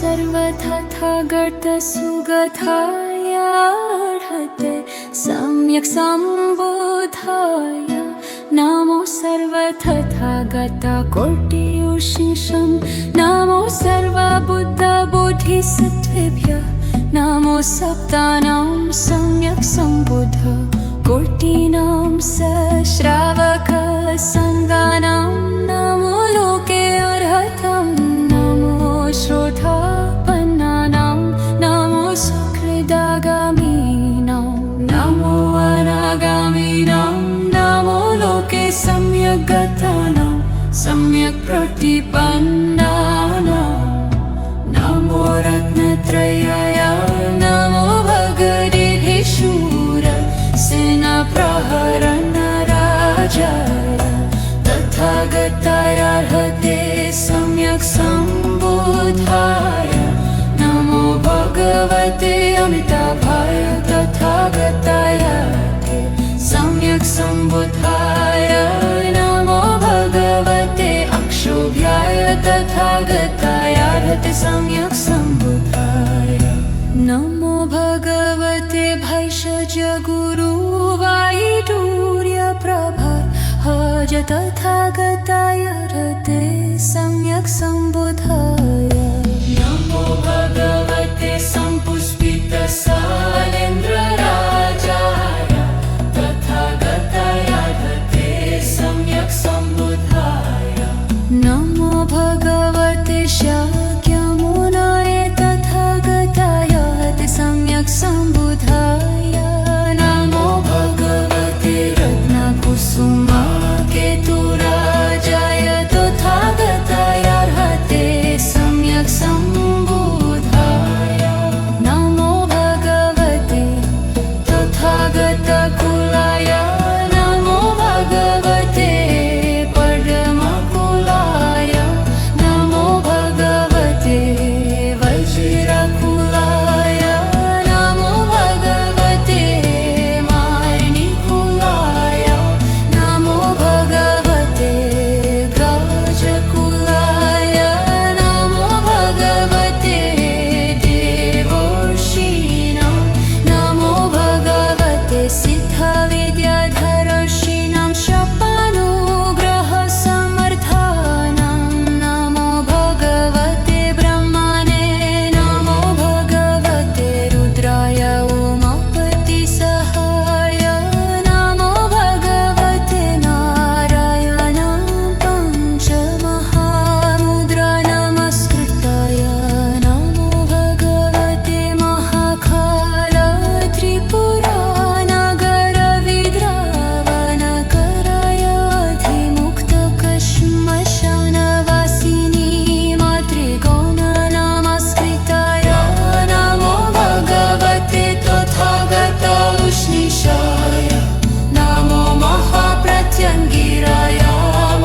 सर्वतथागतसुगतायार्हते सम्यक् सम्बुद्धाय नमो सर्वतथागतकोटियुषिषं नमो सर्वबुद्धबोधिसत्त्वेभ्यः नमो सप्तानां सम्यक् सम्बुद्ध कोटिनां सश्रावकसङ्गानां नमो लोके अर्हतं नमो श्रोतापन्नानां नमो सुकृदागामीनां नमो अनागामीनां नमो लोके सम्यक् गतानां सम्यक् प्रतिपन्नानां नमो रत्नत्रयाय नमो भगवते शूर सेनाप्रहरणराजाय तथागतायार्हते सम्यक् सम्बुद्धाय नमो भगवते अमिताभाय तथागतायार्हते सम्यक् सम्बुद्धाय नमो भगवते अक्षोभ्याय तथागतायार्हते सम्यक् सम्बुद्धाय नमो भगवते भैषज गुरुवायुटूर्यप्रभाहज तथागतायार्हते सम्यक् सम्बुद्धाय नमो भगवते सम्पुष्पितसालेन्द्रराजाय तथागतायार्हते सम्यक् सम्बुद्धाय नमो भगवते शाक्यमुनये तथागतायार्हते सम्यक् सम्बुद्धाय नमो भगवते रत्नकुसुमाकेतुराजाय तथागतायार्हते सम्यक् सम्बुद्धाय नमो भगवते तथागतकुलाय नमो भगवते परमकुलाय नमो भगवते वज्रकुलाय नमो भगवते मार्णिकुलाय नमो भगवते गजकुलाय नमो भगवते देवर्षीणां नमो भगवते सिद्धविद्याधरर्षीणां शपानुग्रहसमर्थानां नमो भगवते ब्रह्मणे नमो भगवते रुद्राय उमापतिसहाय नमो भगवते नारायणां पञ्चमहामुद्रा नमस्कृताय नमो भगवते महाकाल त्रिपुरानगरविद्रावणकराय अधिमुक्तकश्मशानवासिनी मातृगौण नमस्कृताय नमो भगवते तथागतौष्णिशाय नमो महाप्रत्यङ्गिराय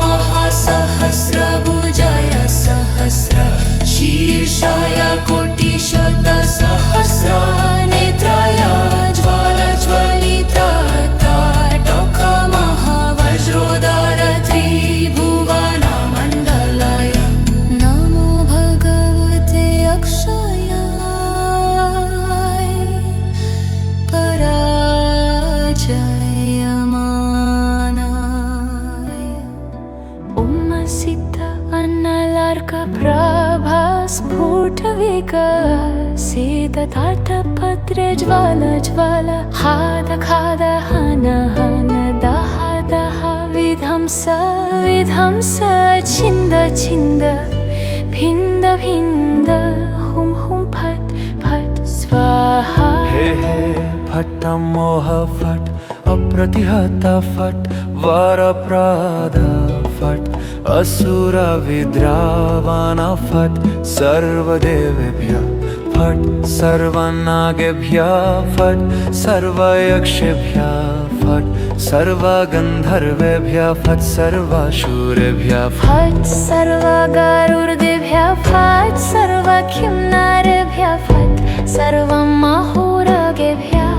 महासहस्रभुजाय सहस्रशीर्षाय कोटिशतसहस्रनेत्राय ज्वालज्वलितताटकमहावज्रोदर त्रिभुवनमण्डलाय नमो भगवते अक्षयाय पराजयमानाय उम्मसिद्ध अन्नलार्कप्रभा स्फुटविकसितताटपत्रे ज्वाल हाद खाद हन हन दह दह विध्वंस विध्वंस छिन्द छिन्द भिन्द भिन्द हुं हुं फट् फट् स्वाहा हे हे फट् मोह फट् अप्रतिहत फट् वरप्रद फट् असुर विद्रावण फट् सर्वदेवेभ्यः फट् सर्वनागेभ्यः फट् सर्वयक्षेभ्यः फट् सर्वगन्धर्वेभ्यः फट् सर्वासुरेभ्यः फट् सर्वगरुर्देभ्यः फट् सर्वखिन्नरेभ्यः फट् सर्वमहोरगेभ्यः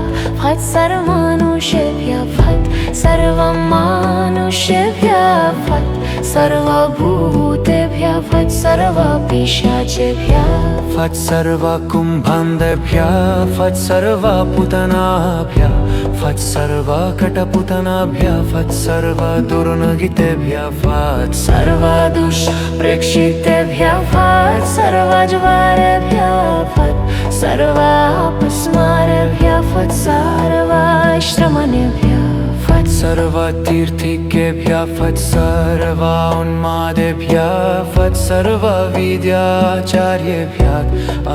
फट् सर्वमनुष्येभ्यः फट् सर्वमनुष्येभ्यः फट् सर्वभूतेभ्यः फट् सर्वपिशाचेभ्यः फट् सर्वा कुम्भान्धेभ्यः फट् सर्वा पुतनाभ्यः फट् सर्वा कटपुतनाभ्यः फट् सर्वा दुर्नगितेभ्यः फट् सर्वा दुष्प्रेक्षितेभ्यः फट् सर्वा ज्वारेभ्यः फट् सर्वा अपस्मारेभ्यः फट् सर्वा श्रमणेभ्यः फट् सर्वा तीर्थिकेभ्यः फट् सर्वा उन्मादेभ्यः फट् सर्वा विद्याचार्येभ्यः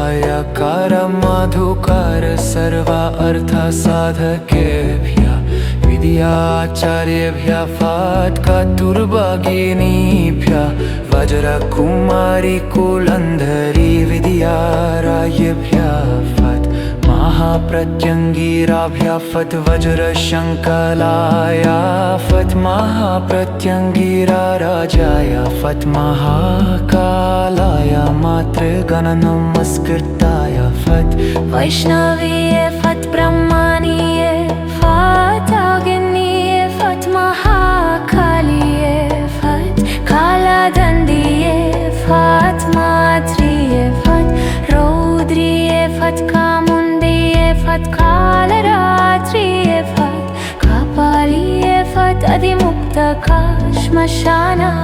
अयकार मधुकार सर्वा अर्थसाधकेभ्यः विद्याचार्येभ्यः फट् कतुर्भगिनीभ्यः वज्रकुमारी कुलन्धरी विद्यारायेभ्यः फट् महाप्रत्यङ्गिराभ्यः फट् वज्रशङ्कलाय फट् महाप्रत्यङ्गिरा राजाय फट् महाकालाय मातृगणनमस्कृताय फट् वैष्णवीये फट् ब्रह्मणीये फट् अग्निये फट् महाकालिये फट् कालदण्डिये फट् मात्रिये फट् रौद्रिये फट् कामुण्डिये फट् कालरात्रिये फट् कपालिये फट् अधिमुक्तका श्मशानवासिनीये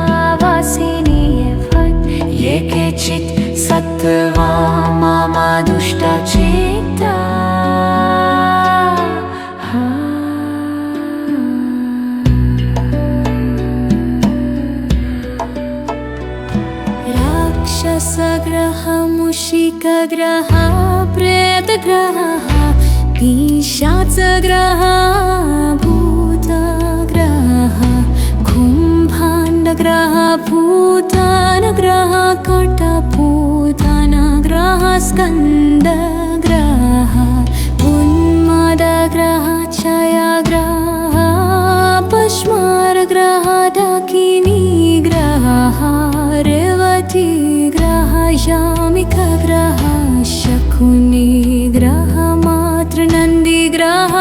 फट् ये केचित् सत्त्वा मम दुष्टचित्ता राक्षसग्रह मूषिकग्रह प्रेतग्रह पिशाचग्रह भूतग्रह कुम्भाण्डग्रह भूतानग्रह कटपूतनग्रह स्कन्दग्रह उन्मादग्रह क्षयग्रह पश्मारग्रह डाकिनीग्रह रेवतीग्रह यामिकग्रह शकुनिग्रह मातृनन्दिग्रह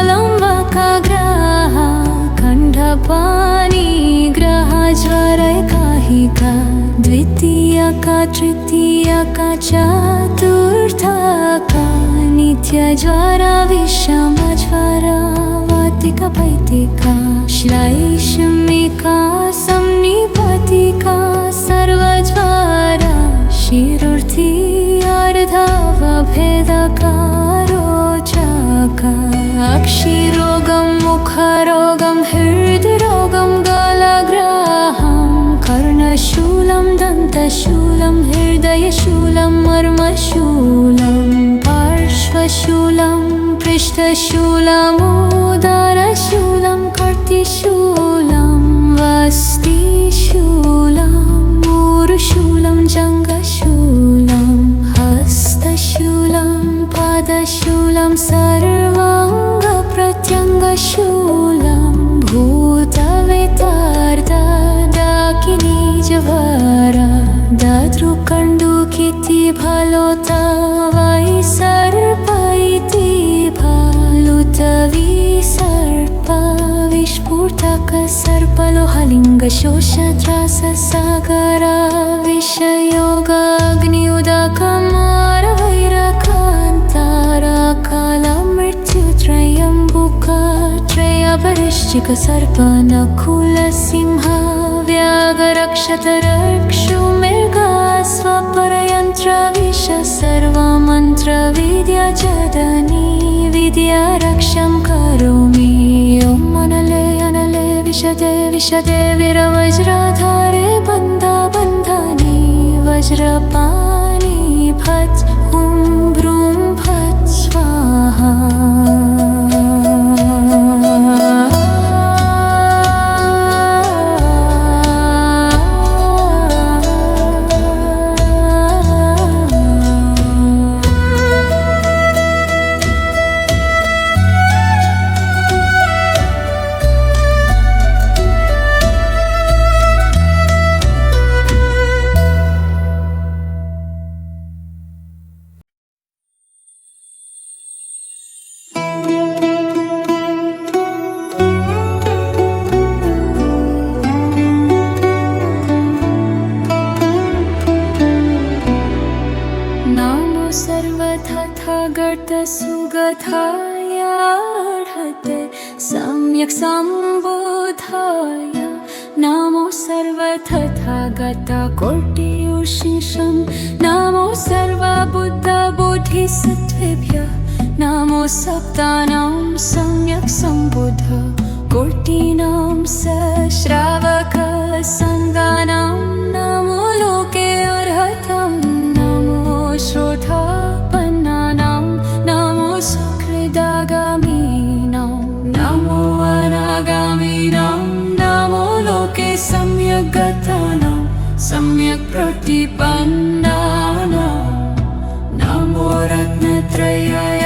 लम्बकग्रह खण्डपाणिग्रह ज्वरैकाहिका द्वितीयका तृतीयका चतुर्थका नित्यज्वरा विषमज्वरा वातिका वैदिका श्लैषमिका संनिपतिका सर्वज्वरा शिरुर्थी अर्धवभेदका रोचका अक्षिरोगं मुखरोगं हृद्रोगं गलग्रहं कर्णशूलं दन्तशूलं हृदयशूलं मर्मशूलं पार्श्वशूलं पृष्ठशूलमुदरशूलं कर्तिशूलं वस्तिशूलं मूरुशूलं जङ्घशूलं हस्तशूलं पादशूलं सर्वाङ्गप्रत्यङ्गशूलं भूतवेतार्दा डाकिनीज्वरा दातृकण्डुकिति भलोता वै सर्प इति भालुतविसर्प विस्फुटक सर्पलोहलिङ्गशोषत्राससागरा विषयोगाग्निउदकमारवैरकान्ताराकालमृत्युत्रयम्बुकत्रयपरिश्चिक सर्पनकुलसिंह व्याघ्रक्षतरक्षुमृगा स्वपरयन्त्रविष सर्वमन्त्रविद्याजदनी विद्यारक्षं करोमि ॐ अनले अनले विशदे विशदे वीरवज्राधारे बन्धा बन्धानि वज्रपाणि फट् हुं भ्रूं फट् स्वाहा नामो सर्वतथागतसुगताय अर्हते सम्यक् सम्बुद्धाय नमो सर्वतथागतकोटियुषिषं नमो सर्वबुद्धबोधिसत्त्वेभ्यः नमो सप्तानां सम्यक् सम्बुद्ध कोटिनां सश्रावकसङ्गानां नमो लोके अर्हतं नमो श्रोतापन्नानां नमो सुकृदागामीनां नमो अनागामीनां नमो लोके सम्यक् गतानां सम्यक् प्रतिपन्नानां नमो रत्नत्रयाय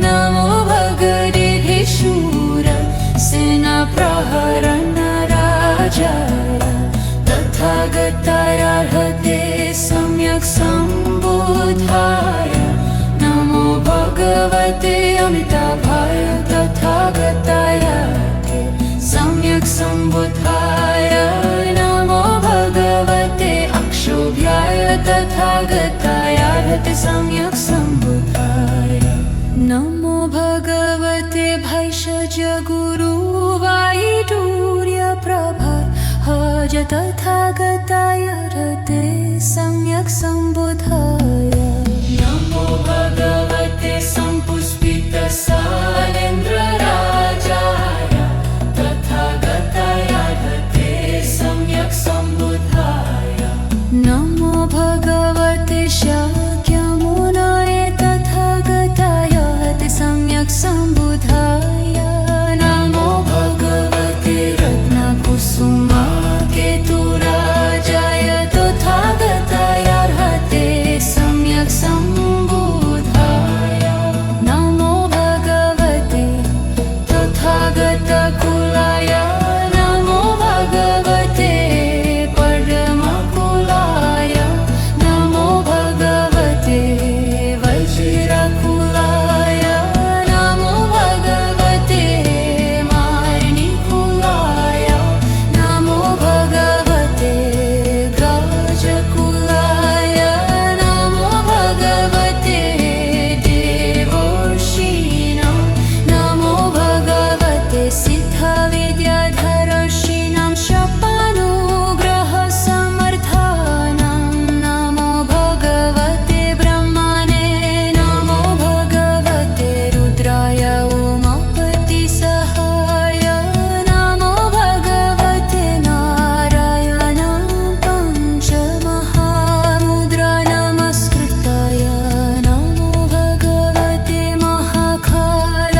नमो भगवते शूर सेनाप्रहरणराजाय तथागताय अर्हते सम्यक् सम्बुद्धाय नमो भगवते अमिताभाय तथागताय सम्यक् सम्बुद्धाय नमो भगवते अक्षोभ्याय तथागताय अर्हते सम्यक् सम्बुद्धाय नमो भगवते भैषज गुरुवायुर्यप्रभाहज तथागताय अर्हते सम्यक् सम्बुद्धाय नमो भगवते सम्पुष्पितसारेन्द्रराजाय तथागताय अर्हते सम्यक् सम्बुद्धाय नमो भगवते शाक्यमुनये तथागताय अर्हते सम्यक् सम्बुद्धाय नमो भगवते रत्नकुसुमाकेतुराजाय तथागताय अर्हते सम्यक् सम्बुद्धाय नमो भगवते तथागतकुलाय नमो भगवते परमकुलाय नमो भगवते वज्रकुलाय नमो भगवते मार्णिकुलाय नमो भगवते गजकुलाय नमो भगवते देवर्षीणां नमो भगवते सिद्धविद्याधरर्षीणां शपानुग्रहसमर्थानां नमो भगवते ब्रह्मणे नमो भगवते रुद्राय उमापतिसहाय नमो भगवते नारायणां पञ्चमहामुद्रा नमस्कृताय नमो भगवते महाकाल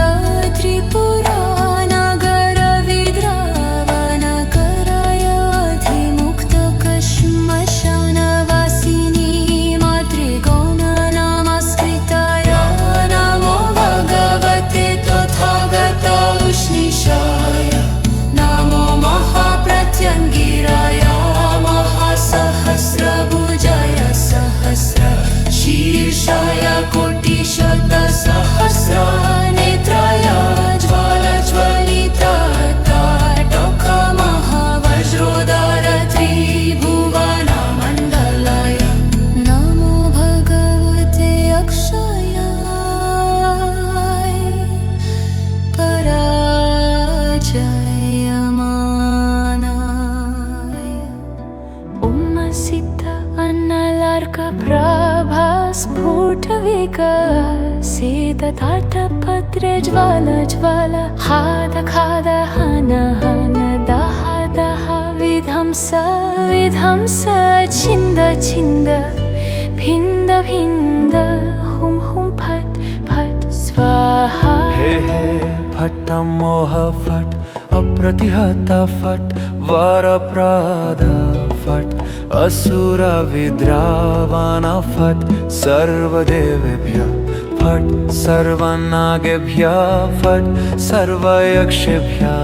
त्रिपुरानगरविद्रावणकराय अधिमुक्तकश्मशानवासिनी मातृगौण नमस्कृताय नमो भगवते तथागतौष्णिशाय नमो महाप्रत्यङ्गिराय महासहस्रभुजाय सहस्रशीर्षाय कोटिशतसहस्रनेत्राय ज्वालज्वलिताटकमहावज्रोदर त्रिभुवनमण्डलाय नमो भगवते अक्षयाय पराजयमानाय उम्मसिद्ध अन्नलार्कप्रभा स्फुटविकसितताटपत्रे ज्वाल हाद खाद हन हन दह दह विध्वंस विध्वंस छिन्द छिन्द भिन्द भिन्द हुं हुं फट् फट् स्वाहा हे हे फट् मोह फट् अप्रतिहत फट् वरप्रद फट् असुर विद्रावण फट् सर्वदेवेभ्यः फट् सर्वनागेभ्यः फट् सर्वयक्षेभ्यः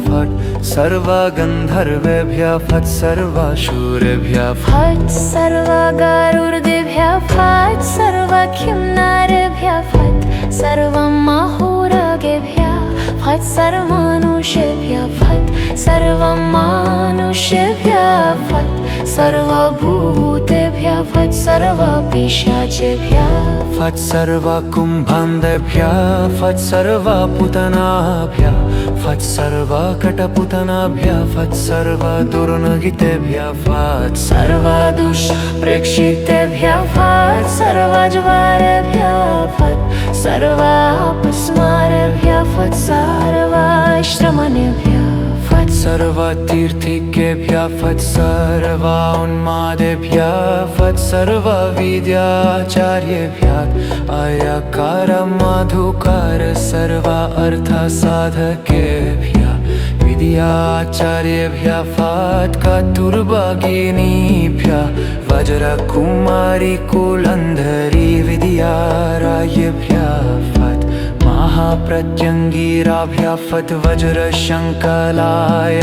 फट् सर्वगन्धर्वेभ्यः फट् सर्वासुरेभ्यः फट् सर्वगरुडेभ्यः फट् सर्वकिन्नरेभ्यः फट् सर्वमहोरगेभ्यः फट् फट् सर्वमानुषेभ्यः फट् सर्वमानुषेभ्यः फट् सर्वभूतेभ्यः फट् सर्वपिशाचेभ्यः फट् सर्वकुम्भान्धेभ्यः फट् सर्वपूतनाभ्यः फट् सर्वकटपूतनाभ्यः फट् सर्वदुर्नगितेभ्यः फट् सर्वदुष्प्रेक्षितेभ्यः फट् सर्वज्वारेभ्यः फट् सर्वापस्मारेभ्यः फट् सर्वाश्रमणेभ्यः फट् सर्वतीर्थिकेभ्यः फट् सर्वोन्मादेभ्यः फट् सर्वविद्याचार्येभ्यः अयकार मधुकार सर्व अर्थसाधकेभ्यः विद्याचार्येभ्यः फट् कतुर्भगिनीभ्यः वज्रकुमारी कुलन्धरी विद्यारायेभ्यः फट् महाप्रत्यङ्गिराभ्यः फट् वज्रशङ्कलाय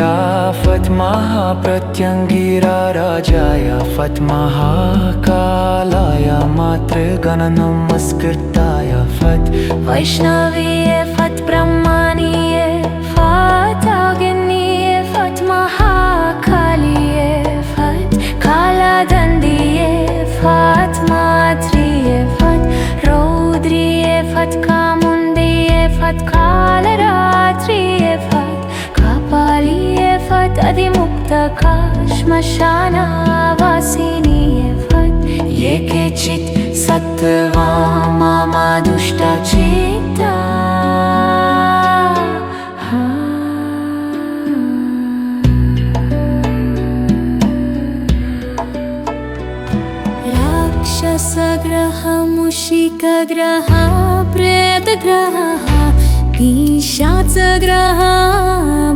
फट् महाप्रत्यङ्गिराराजाय फट् महाकालाय मातृगणनमस्कृताय फट् वैष्णवीये फट् ब्रह्मणीये फट् अग्निये फट् महाकालिये फट् कालदण्डिये फट् मात्रिये फट् रौद्रिये फट् कामुन्दिये फट् कालरात्रिये फट् कपालिये फट् अधिमुक्तका श्मशानवासिनीये फट् ये केचित् सत्त्वा मम दुष्टचित्ता राक्षसग्रह मूषिकग्रह प्रेतग्रह पिशाचग्रह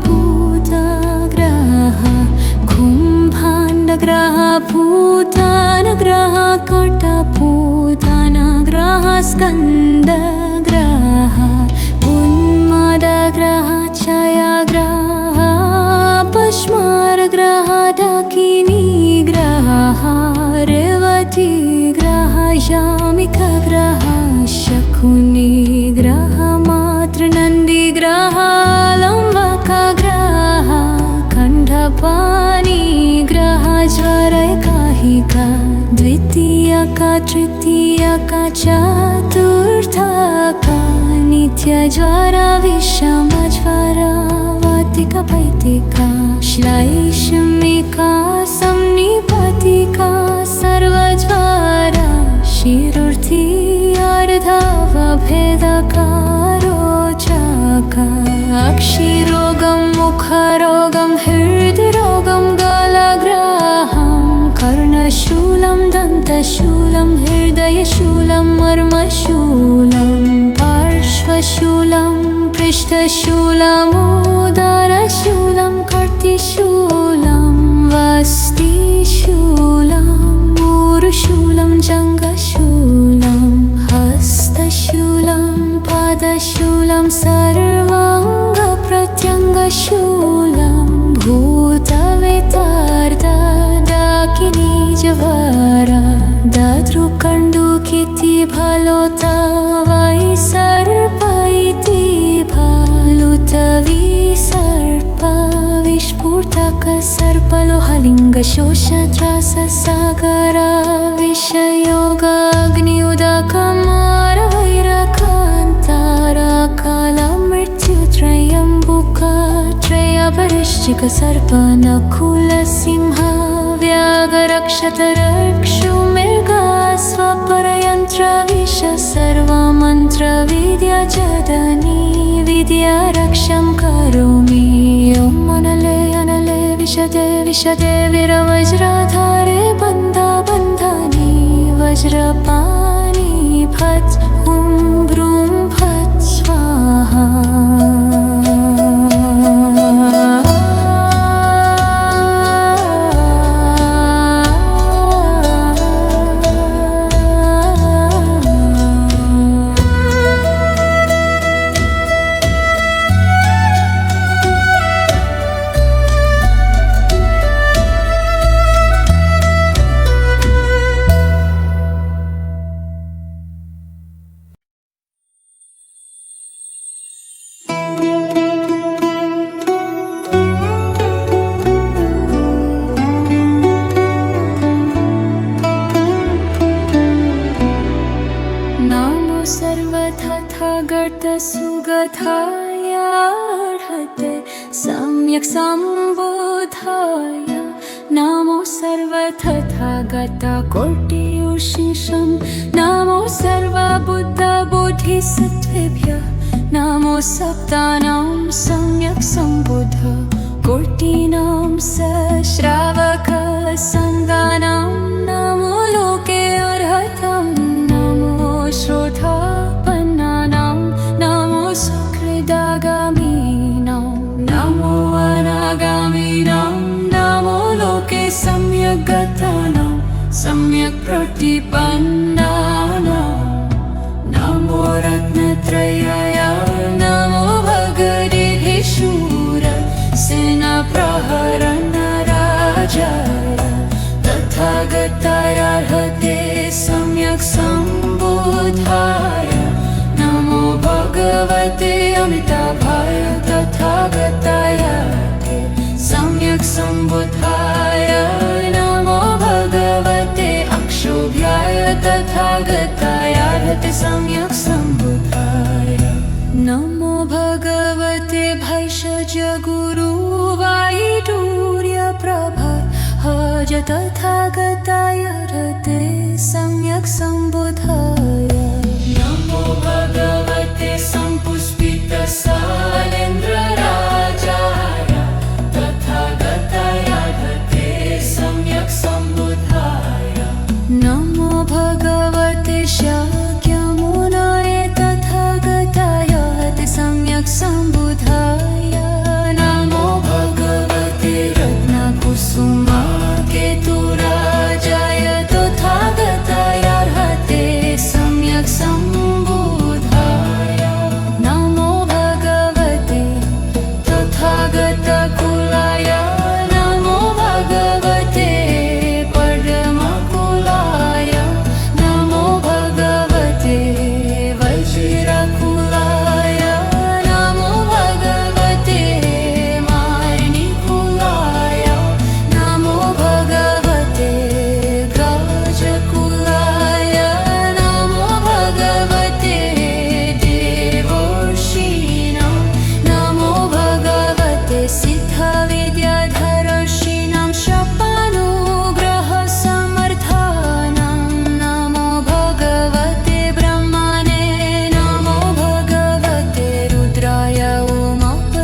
भूतग्रह कुम्भाण्डग्रह भूतानग्रह कटपूतनग्रह स्कन्दग्रह उन्मादग्रह क्षयग्रह पश्मारग्रह डाकिनीग्रह रेवतीग्रह यामिकग्रह शकुनिग्रह मातृनन्दिग्रह लम्बकग्रह खण्डपाणिग्रह ज्वरैकाहिका द्वितीयका तृतीयका चतुर्थका नित्यज्वरा विषमज्वरा वातिका वैदिका श्लैषमिका संनिपतिका सर्वज्वरा शिरुर्थी अर्धवभेदका रोचका अक्षिरोगं मुखरोगं हृद्रोगं गलग्रहं कर्णशूलं दन्तशूलं हृदयशूलं मर्मशूलं पार्श्वशूलं पृष्ठशूलमुदरशूलं कर्तिशूलं वस्तिशूलं ऊरुशूलं जङ्घशूलं हस्तशूलं पादशूलं सर्वाङ्गप्रत्यङ्गशूलं भूतवेतार्दाकिनीजवरा दातृकण्डुकिति फलोता वै सर्प इति फलुतविसर्प विस्फुटक सर्पलोहलिङ्गशोषत्राससागर विषयोगाग्नियुदकमारवैरकान्तारकालमृत्युत्रयम्बुक त्रयपरिश्चिक सर्पनकुलसिंह व्याघ्रक्षतरक्षुमृगा स्वपरयन्त्रविष सर्वमन्त्रविद्याजदनी विद्यारक्षं करोमि ॐ अनले अनले विशदे विशदे वीरवज्राधारे बन्धानि वज्रपाणि फट् हुं भ्रूं फट् स्वाहा नमो सर्वतथागतसुगताय अर्हते सम्यक् सम्बुद्धाय नमो सर्वतथागतकोटियुषिषं नमो सर्वबुद्धबोधिसत्त्वेभ्यः नमो सप्तानां सम्यक् सम्बुद्ध कोटीनां सश्रावकसङ्गानां नमो लोके अर्हतं नमो श्रोतापन्नानां नमो सुहृदागामीनां नमो अनागामीनां नमो लोके सम्यक् गतानां सम्यक् प्रतिपन्नानां नमो रत्नत्रयाय नमो भगवद्गीतेशूर सेनाप्रहरणराजाय तथागताय अर्हते सम्यक् सम्बुद्धाय नमो भगवते अमिताभाय तथागताय अर्हते सम्यक् सम्बुद्धाय नमो भगवते अक्षोभ्याय तथागताय अर्हते सम्यक् सम्बुद्धाय नमो भगवते भैषज गुरुवायुर्यप्रभज तथागताय अर्हते सम्यक् सम्बुद्धाय नमो भगवते सम्पुष्पितसालेन्द्रराजाय तथागताय अर्हते सम्यक् सम्बुद्धाय नमो भगवते शाक्यमुनये तथागताय अर्हते सम्यक् सम्बुद्धाय नमो भगवते रत्नकुसुमाकेतुराजाय तथागताय अर्हते सम्यक् सम्बुद्धाय नमो भगवते तथागतकुलाय नमो भगवते परमकुलाय नमो भगवते वज्रकुलाय नमो भगवते माणिकुलाय नमो भगवते गजकुलाय नमो भगवते देवर्षीणां नमो भगवते सिद्धविद्याधरर्षीणां शपानुग्रहसमर्थानां नमो भगवते ब्रह्मणे नमो भगवते रुद्राय उमापतिसहाय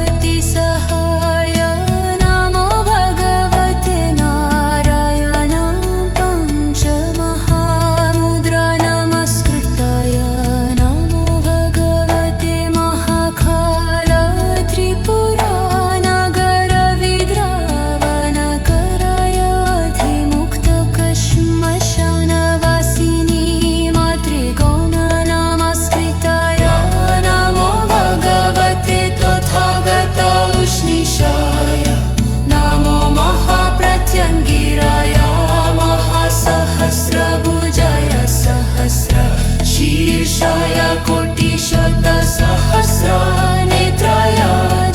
नमो भगवते नारायणं पञ्चमहामुद्रा नमस्कृताय नमो भगवते महाकाल त्रिपुरानगरविद्रावणकराय अधिमुक्तकश्मशानवासिनी मातृगौण नमस्कृताय नमो भगवते तथागत उष्णीषाय नमो महाप्रत्यङ्गिराय महासहस्रभुजाय सहस्रशीर्षाय कोटिशतसहस्रनेत्राय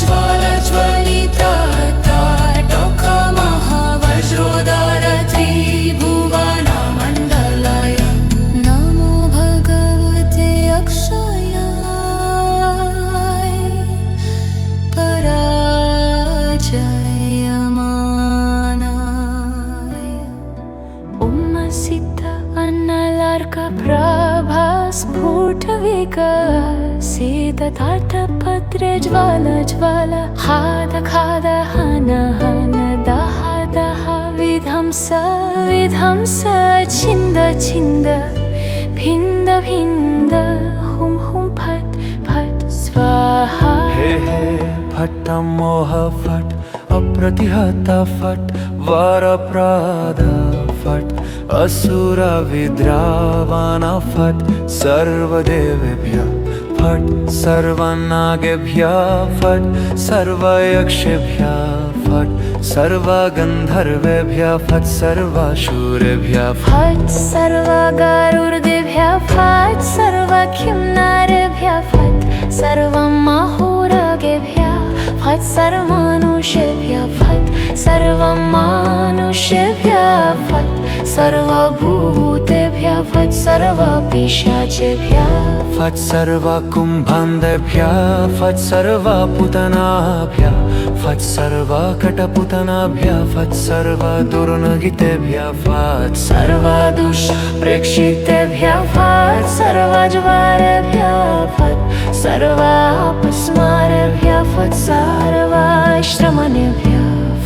ज्वालज्वलितटोकमहावज्रोदर त्रिभुवनमण्डलाय नमो भगवते अक्षयाय पराजयमानाय उम्मसिद्ध अन्नलार्कप्रभा स्फुटविकसिततार्थपत्रे ज्वाल हाद खाद हन हन दह दह विध्वंस विध्वंस छिन्द छिन्द भिन्द भिन्द हुं हुं फट् फट् स्वाहा हे हे फट् मोह फट् अप्रतिहत फट् वरप्रद फट् असुर विद्रावण फट् सर्वदेवेभ्यः फट् सर्वनागेभ्यः फट् सर्वयक्षेभ्यः फट् सर्वगन्धर्वेभ्यः फट् सर्वासुरेभ्यः फट् सर्वगरुडेभ्यः फट् सर्वखिन्नरेभ्यः फट् सर्वमहोरगेभ्यः फट् सर्वमनुष्येभ्यः फट् सर्वमानुष्येभ्यः फट् सर्वभूतेभ्यः फट् सर्वपिशाचेभ्यः फट् सर्वकुम्भान्धेभ्यः फट् सर्वपूतनाभ्यः फट् सर्वकटपूतनाभ्यः फट् सर्वदुर्नगितेभ्यः फट् सर्वदुष्प्रेक्षितेभ्यः फट् सर्वज्वरेभ्यः फट् सर्वापस्मारेभ्यः फट् सर्वाश्रमणेभ्यः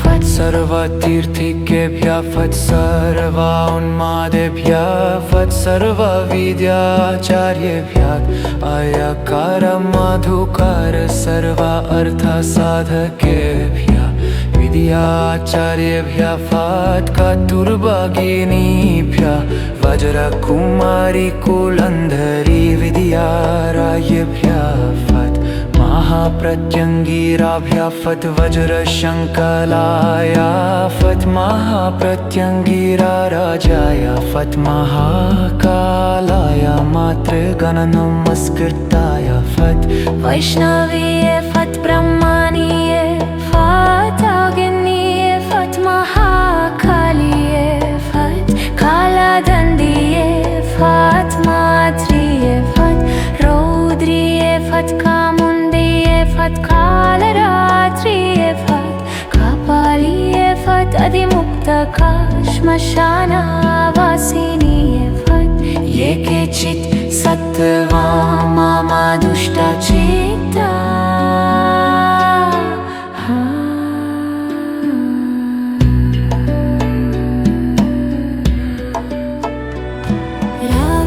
फट् सर्वतीर्थिकेभ्यः फट् सर्वोन्मादेभ्यः फट् सर्वविद्याचार्येभ्यः अयकार मधुकार सर्व अर्थसाधकेभ्यः विद्याचार्येभ्यः फट् कतुर्भगिनीभ्यः वज्रकुमारी कुलन्धरी विद्यारायेभ्यः फट् महाप्रत्यङ्गिराभ्यः फट् वज्रशङ्कलाय फट् महाप्रत्यङ्गिराराजाय फट् महाकालाय मातृगणनमस्कृताय फट् वैष्णवीये फट् ब्रह्मणीये फट् अग्निये फट् महाकालिये फट् कालदण्डिये फट् मात्रिये फट् रौद्रिये फट् कामुण्डिये फट् कालरात्रिये फट् कपालिये फट् अधिमुक्तका श्मशानवासिनीये फट् ये केचित् सत्त्वा मम दुष्टचित्ता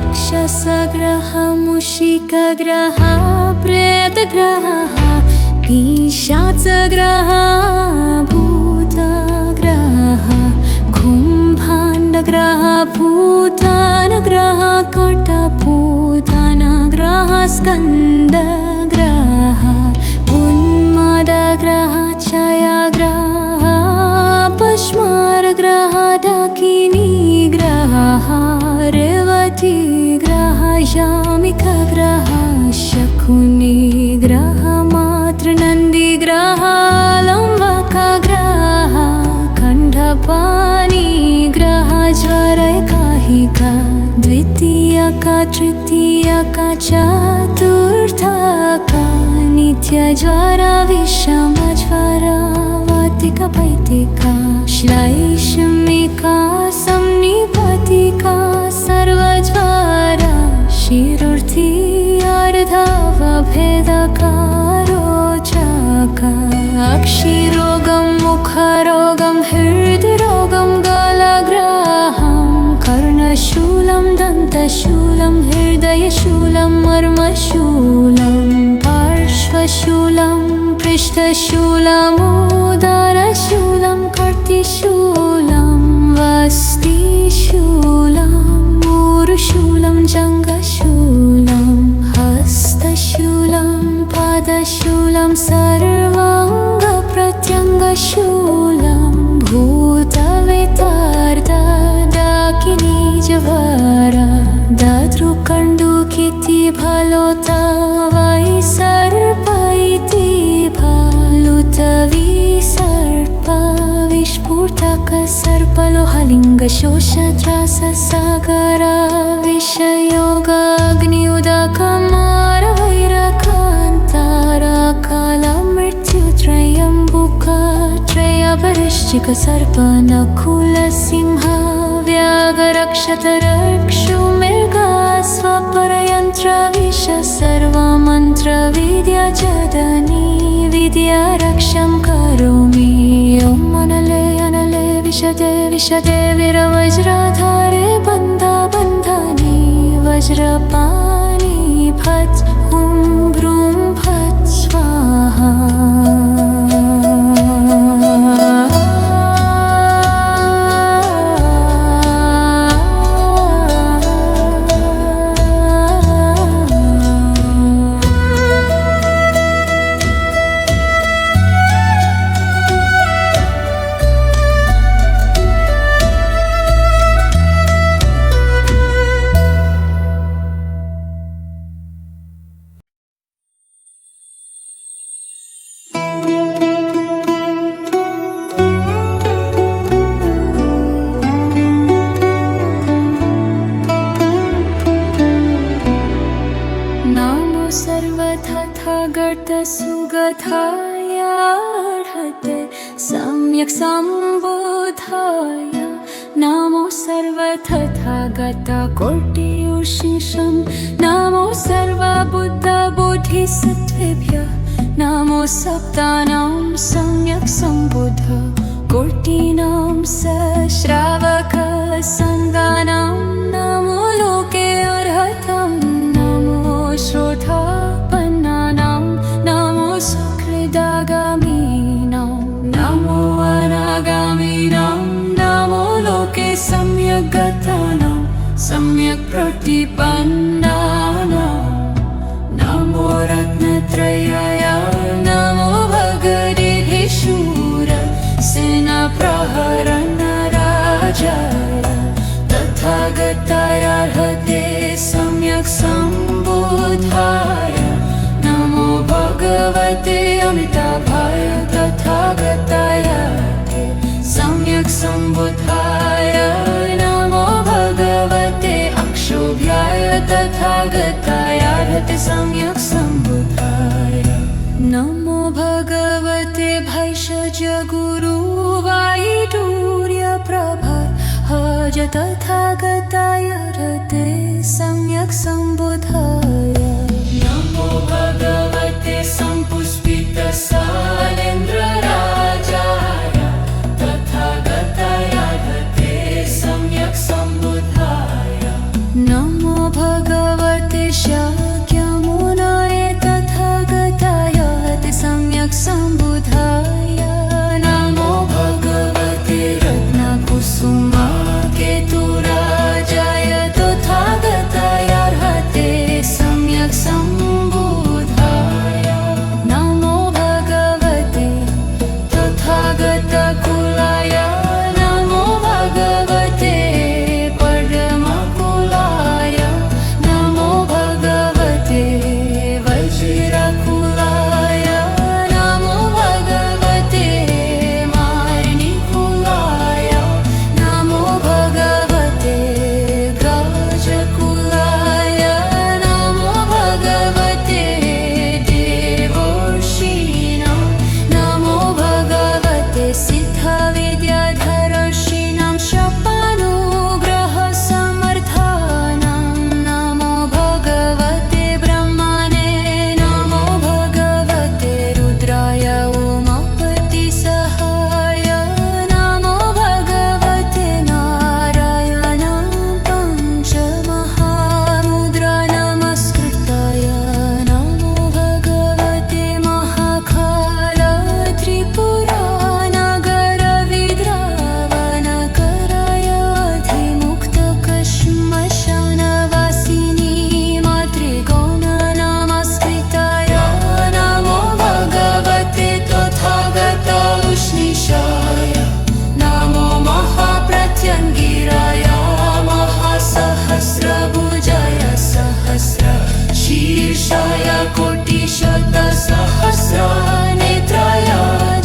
राक्षसग्रह मूषिकग्रह प्रेतग्रह पिशाचग्रह भूतग्रह कुम्भाण्डग्रह भूतानग्रह कटपूतनग्रह स्कन्दग्रह उन्मादग्रह क्षयग्रह पश्मारग्रह डाकिनीग्रह रेवतीग्रह यामिकग्रह शकुनिग्रह मातृनन्दिग्रह लम्बकग्रह खण्डपाणिग्रह ज्वरैकाहिका द्वितीयका तृतीयका चतुर्थका नित्यज्वर विषमज्वर वातिका पैतिका श्लैषमिका संनिपतिका सर्वज्वरा शिरोर्थी अर्धवभेदका रोचका अक्षिरोगं मुखरोगं हृद्रोगं गलग्रहं कर्णशूलं दन्तशूलं हृदयशूलं मर्मशूलं पार्श्वशूलं पृष्ठशूलमुदरशूलं कर्तिशूलं वस्तिशूलं मूरुशूलं जङ्घशूलं हस्तशूलं पादशूलं सर्वाङ्गप्रत्यङ्गशूलं भूतवेतार्धडाकिनीज्वर दातृकण्डुकिति फलोता वै सर्प इति फलुतविसर्प विस्फुटक सर्पलोहलिङ्गशोषत्राससागर विषयोगाग्नियुदकमारवैरकान्तराकालमृत्युत्रयम्बुकत्रयपरिश्चिक सर्पनकुलसिंह व्याघ्रक्षतरक्षुमृगा स्वपरयन्त्रविष सर्वमन्त्रविद्याजदनी विद्यारक्षं करोमि ॐ अनले अनले विशदे विशदे वीरवज्रधारे बन्धनि वज्रपाणि फट् हुं भ्रूं फट् स्वाहा सुगताय अर्हते सम्यक् सम्बुद्धाय नमो सर्वतथागत कोटियुर्शिषं नमो सर्वबुद्धबोधिसत्त्वेभ्यः नमो सप्तानां सम्यक् सम्बुद्ध कोटिनां सश्रावक संगानां नमो लोके अर्हतं नमो श्रोतापन्नानां नमो सुकृदागामीनां नमो अनागामीनां नमो लोके सम्यक् गतानां सम्यक् प्रतिपन्नानां नमो रत्नत्रयाय नमो भगवते शूर सेनाप्रहरणराजाय तथागताय अर्हते सम्यक् सम्बुद्धाय नमो भगवते अमिताभाय तथागताय सम्यक् सम्बुद्धाय नमो भगवते अक्षोभ्याय तथागताय अर्हते सम्यक् सम्बुद्धाय नमो भगवते भैषज गुरुवायुटूर्यप्रभाहज तथागताय अर्हते सम्यक् सम्बुद्धाय नमो भगवते सम्पुष्पितसालेन्द्रराजाय तथागताय अर्हते सम्यक् सम्बुद्धाय नमो भगवते शाक्यमुनये तथागताय अर्हते सम्यक् सम्बुद्धाय नमो भगवते रत्नकुसुमाकेतुराजाय तथागताय अर्हते सम्यक् सम्बुद्धाय नमो भगवते तथागतकुलाय नमो भगवते परमकुलाय नमो भगवते वज्रकुलाय नमो भगवते मार्निकुलाय नमो भगवते गाजकुलाय नमो भगवते देवर्षीणां नमो भगवते सिद्धविद्याधरर्षीणां शपानुग्रहसमर्थानां नमो भगवते ब्रह्मणे नमो भगवते रुद्राय उमापतिसहाय नमो भगवते नारायणां पञ्चमहामुद्रा नमस्कृताय नमो भगवते महाकाल त्रिपुरानगरविद्रावणकराय अधिमुक्तकश्मशानवासिनी मातृगौण नमस्कृताय नमो भगवते तथागत उष्णीषाय नमो महाप्रत्यङ्गिराय महासहस्रभुजाय सहस्रशीर्षाय कोटिशतसहस्रनेत्राय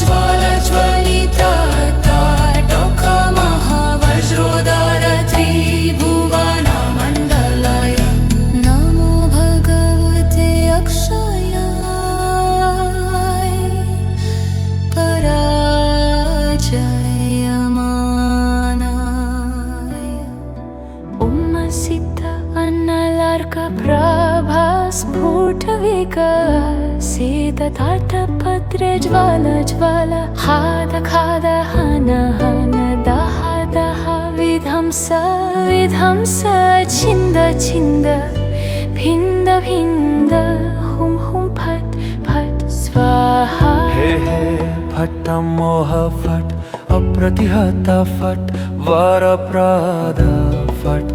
ज्वालज्वलितटोकमहावज्रोदर त्रिभुवनमण्डलाय नमो भगवते अक्षयाय पराजयमानाय उम्मसिद्ध अन्नलार्कप्रभा स्फुटविकसितताटपत्रे ज्वाल हाद खाद हन हन दह दह विध्वंस विध्वंस छिन्द छिन्द भिन्द भिन्द हुं हुं फट् फट् स्वाहा हे हे फट् मोह फट् अप्रतिहत फट् वरप्रद फट्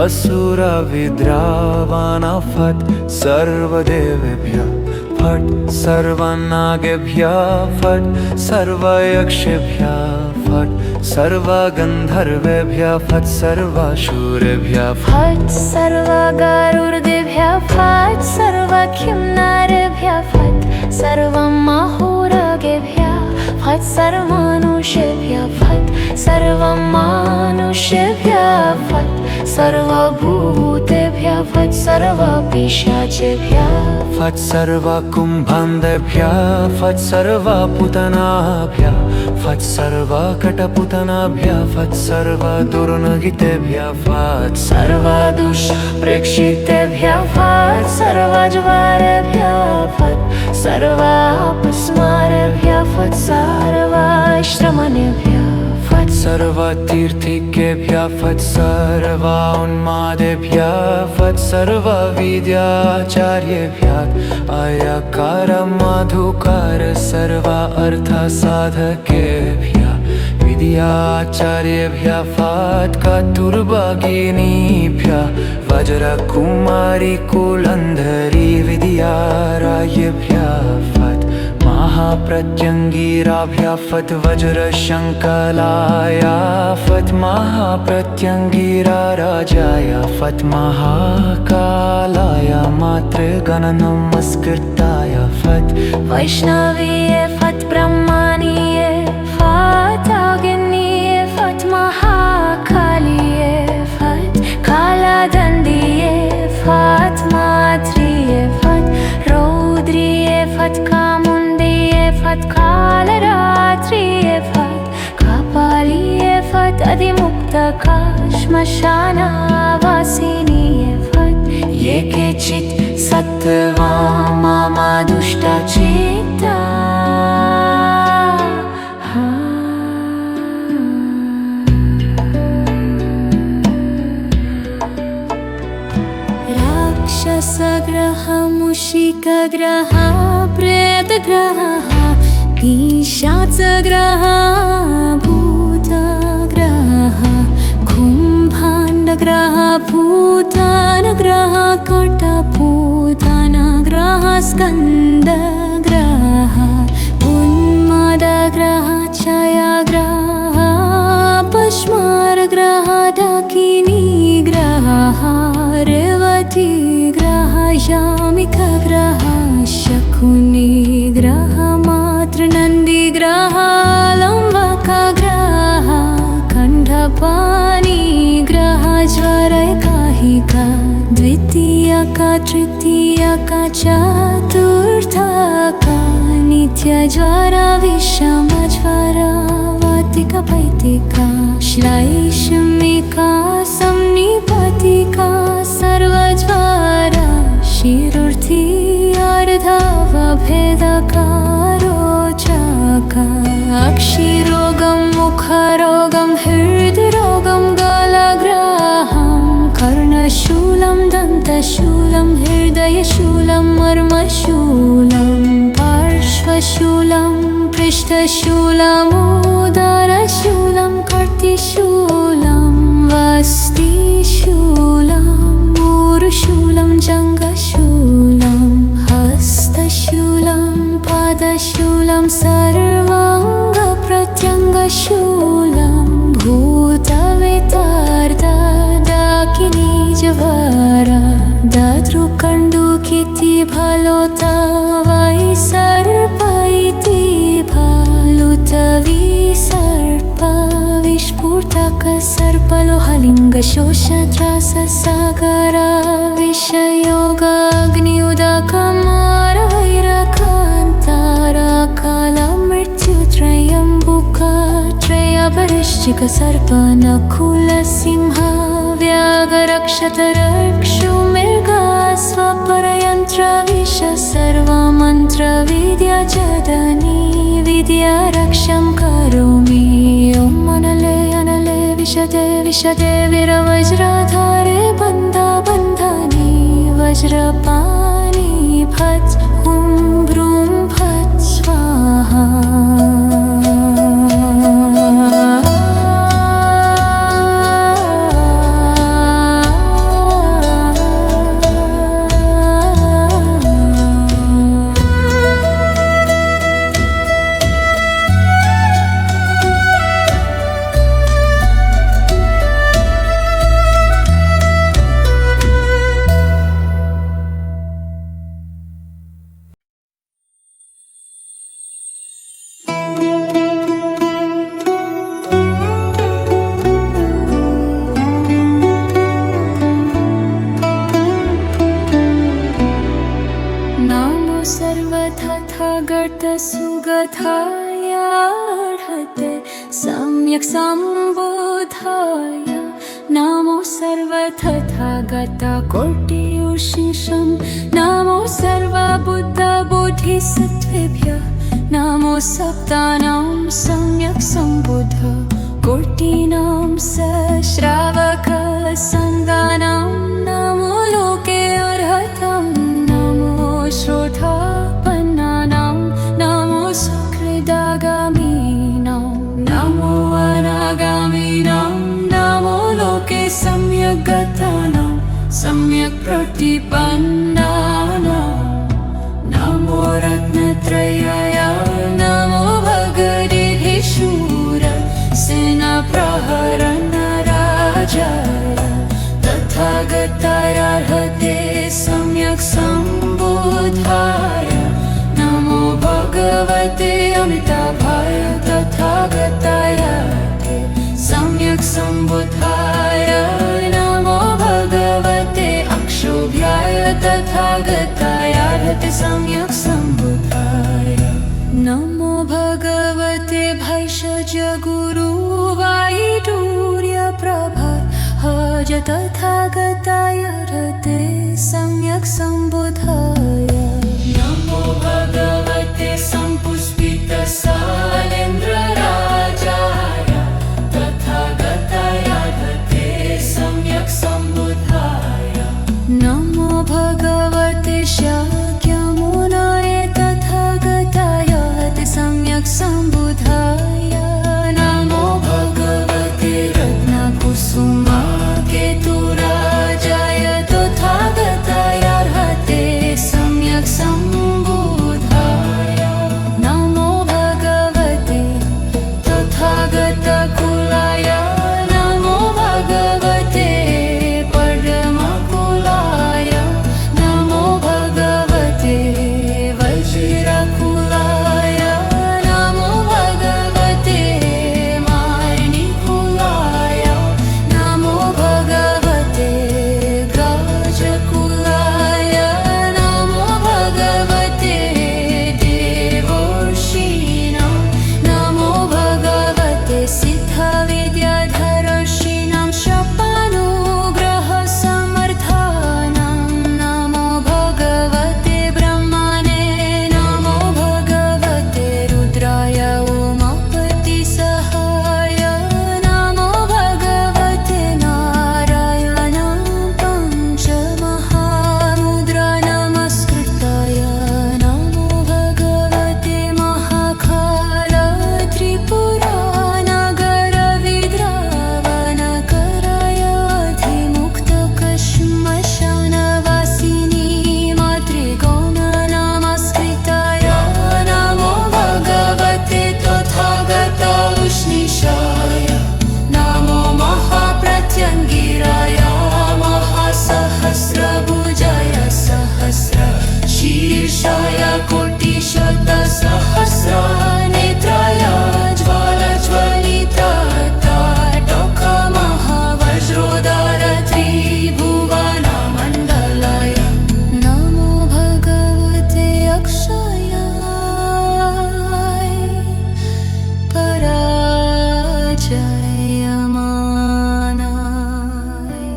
असुर विद्रावण फट् सर्वदेवेभ्यः फट् सर्वनागेभ्यः फट् सर्वयक्षेभ्यः फट् सर्वगन्धर्वेभ्यः फट् सर्वासुरेभ्यः फट् सर्वगरुडेभ्यः फट् सर्वखिन्नरेभ्यः फट् सर्वमहोरगेभ्यः फट् सर्वमनुष्येभ्यः फट् सर्वमानुष्येभ्यः फट् सर्वभूतेभ्यः फट् सर्वपिशाचेभ्यः फट् सर्वकुम्भान्धेभ्यः फट् सर्वपूतनाभ्यः फट् सर्वकटपूतनाभ्यः फट् सर्वदुर्नगितेभ्यः फट् सर्वदुष्प्रेक्षितेभ्यः फट् सर्वज्वरेभ्यः फट् सर्वापस्मारेभ्यः फट् सर्वाश्रमणेभ्यः फट् सर्वतीर्थिकेभ्यः फट् सर्वोन्मादेभ्यः फट् सर्वविद्याचार्येभ्यः अयकार मधुकार सर्व अर्थसाधकेभ्यः विद्याचार्येभ्यः फट् कतुर्भगिनीभ्यः वज्रकुमारी कुलन्धरी विद्यारायेभ्यः फट् महाप्रत्यङ्गिराभ्यः फट् वज्रशङ्कलाय फट् महाप्रत्यङ्गिराराजाय फट् महाकालाय मातृगणनमस्कृताय फट् वैष्णवीये फट् ब्रह्मणीये फट् अग्निये फट् महाकालिये फट् कालदण्डिये फट् मात्रिये फट् रौद्रिये फट् कामुण्डिये फट् कालरात्रिये फट् कपालिये फट् अधिमुक्तका श्मशानवासिनीये फट् ये केचित् सत्त्वा मम दुष्टचित्ता राक्षसग्रह मूषिकग्रह प्रेतग्रह पिशाचग्रह भूतग्रह कुम्भाण्डग्रह भूतानग्रह कटपूतनग्रह स्कन्दग्रह उन्मादग्रह क्षयग्रह पश्मारग्रह डाकिनीग्रह रेवतीग्रह यामिकग्रह शकुनिग्रह मातृनन्दिग्रह लम्बकग्रह कण्ठपाणिग्रह ज्वरैकाहिका द्वितीयका तृतीयका चतुर्थका नित्यज्वरा विषमज्वरा वातिका पैतिका श्लैषमिका संनिपतिका सर्वज्वरा शिरुर्थी अर्धवभेदका रोचका अक्षिरोगं मुखरोगं हृद्रोगं गलग्रहं कर्णशूलं दन्तशूलं हृदयशूलं मर्मशूलं पार्श्वशूलं पृष्ठशूलमुदरशूलं कर्तिशूलं वस्तिशूलं ऊरुशूलं जङ्घशूलं हस्तशूलं पादशूलं सर्वाङ्गप्रत्यङ्गशूलं भूतवितार्दडाकिनीज्वरा दद्रुकण्डुकिति भलोता वै सर्प इति भालुतविसर्प विस्फुटक सर्पलोहलिङ्गशोषत्राससागर विषयोगाग्नियुदकमारवैरकान्तरकालमृत्युत्रयम्बुकत्रयपरिश्चिक सर्पनकुलसिंह व्याघ्रक्षतरक्षुमृगा स्वपरयन्त्रविष सर्वमन्त्रविद्याजदनी विद्यारक्षं करोमि ॐ अनले अनले विशदे विशदे वीरवज्रधारे बन्धा बन्धानि वज्रपाणि फट् हुं भ्रूं फट् स्वाहा तथागतसुगताय अर्हते सम्यक् सम्बुद्धाय नमो सर्वतथागतकोटियुषिषं नमो सर्वबुद्धबोधिसत्त्वेभ्यः नमो सप्तानां सम्यक् सम्बुद्ध कोटीनां सश्रावकसङ्गानां नमो लोके अर्हतं नमो श्रोतापन्नानां नमो सुकृदागामीनां नमो अनागामीनां नमो लोके सम्यक् गतानां सम्यक् प्रतिपन्नानां नमो रत्नत्रयाय नमो भगवते शूर सेनाप्रहरणराजाय तथागताय अर्हते सम्यक् सम्बुद्धाय नमो भगवते अमिताभाय तथागताय अर्हते सम्यक् सम्बुद्धाय नमो भगवते अक्षोभ्याय तथागताय अर्हते सम्यक् सम्बुद्धाय नमो भगवते भैषज गुरुवायुर्यप्रभाहज तथागताय अर्हते सम्यक् सम्बुद्धाय नमो भगवते सम्पुष्पितसालेन्द्रराजाय तथागताय अर्हते सम्यक् सम्बुद्धाय नमो भगवते शाक्यमुनये तथागताय अर्हते सम्यक् सम्बुद्धाय नमो भगवते रत्नकुसुमाकेतुराजाय तथागताय अर्हते सम्यक् सम्बुद्धाय नमो भगवते तथागतकुलाय नमो भगवते परमकुलाय नमो भगवते वज्रकुलाय नमो भगवते मार्णिकुलाय नमो भगवते गजकुलाय नमो भगवते देवर्षीणां नमो भगवते सिद्धविद्याधरर्षीणां शपानुग्रहसमर्थानां नमो भगवते ब्रह्मणे नमो भगवते रुद्राय उमापतिसहाय नमो भगवते नारायणां पञ्चमहामुद्रा नमस्कृताय नमो भगवते महाकाल त्रिपुरानगरविद्रावणकराय अधिमुक्तकश्मशानवासिनी मातृगौण नमस्कृताय नमो भगवते तथागत उष्णीषाय नमो महाप्रत्यङ्गिराय महासहस्रभुजाय सहस्रशीर्षाय कोटिशतसहस्रनेत्राय ज्वालज्वलितताटकमहावज्रोदर त्रिभुवनमण्डलाय नमो भगवते अक्षयाय पराजयमानाय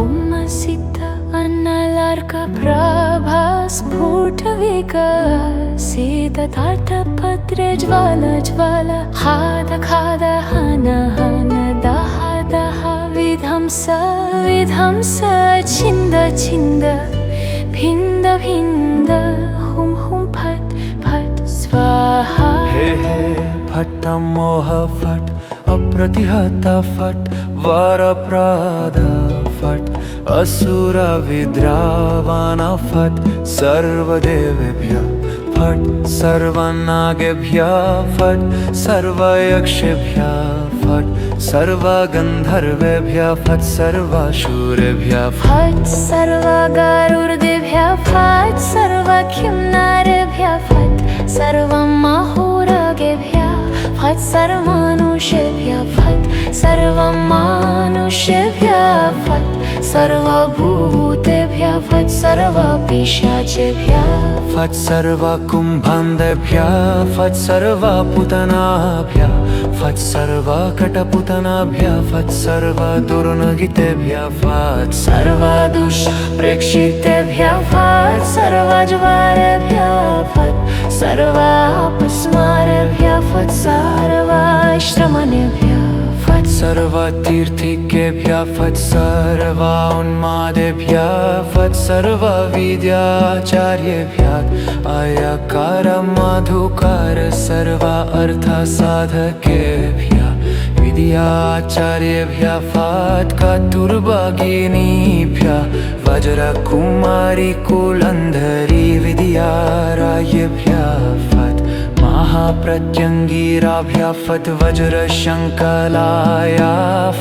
उम्मसिद्ध अन्नलार्कप्रभा स्फुटविकसितताटपत्रे ज्वाल हाद खाद हन हन दह दह विध्वंस विध्वंस छिन्द छिन्द भिन्द भिन्द हुं हुं फट् फट् स्वाहा हे हे फट् मोह फट् अप्रतिहत फट् वरप्रद फट् असुर विद्रावण फट् सर्वदेवेभ्यः फट् सर्वनागेभ्यः फट् सर्वयक्षेभ्यः फट् सर्वगन्धर्वेभ्यः फट् सर्वासुरेभ्यः फट् सर्वगरुडेभ्यः फट् सर्वखिन्नरेभ्यः फट् सर्वमहोरगेभ्यः फट् सर्वमनुष्येभ्यः फट् सर्वमानुष्येभ्यः फट् सर्वभूतेभ्यः सर्वभूतेभ्यः फट् सर्वपिशाचेभ्यः फट् सर्व कुम्भान्धेभ्यः फट् सर्व पुतनाभ्यः फट् सर्व कटपुतनाभ्यः फट् सर्व दुर्नगितेभ्यः फट् सर्व दुष्प्रेक्षितेभ्यः फट् सर्व ज्वारेभ्यः फट् सर्व अपस्मारेभ्यः फट् सर्व श्रमणेभ्यः फट् सर्व तीर्थिकेभ्यः फट् सर्व उन्मादेभ्यः फट् सर्व विद्याचार्येभ्यः अयकार मधुकार सर्व अर्थसाधकेभ्यः विद्याचार्येभ्यः फट् कतुर्भगिनीभ्यः वज्रकुमारी कुलन्धरी विद्यारायेभ्यः फट् महाप्रत्यङ्गिराभ्यः फट् वज्रशङ्कलाय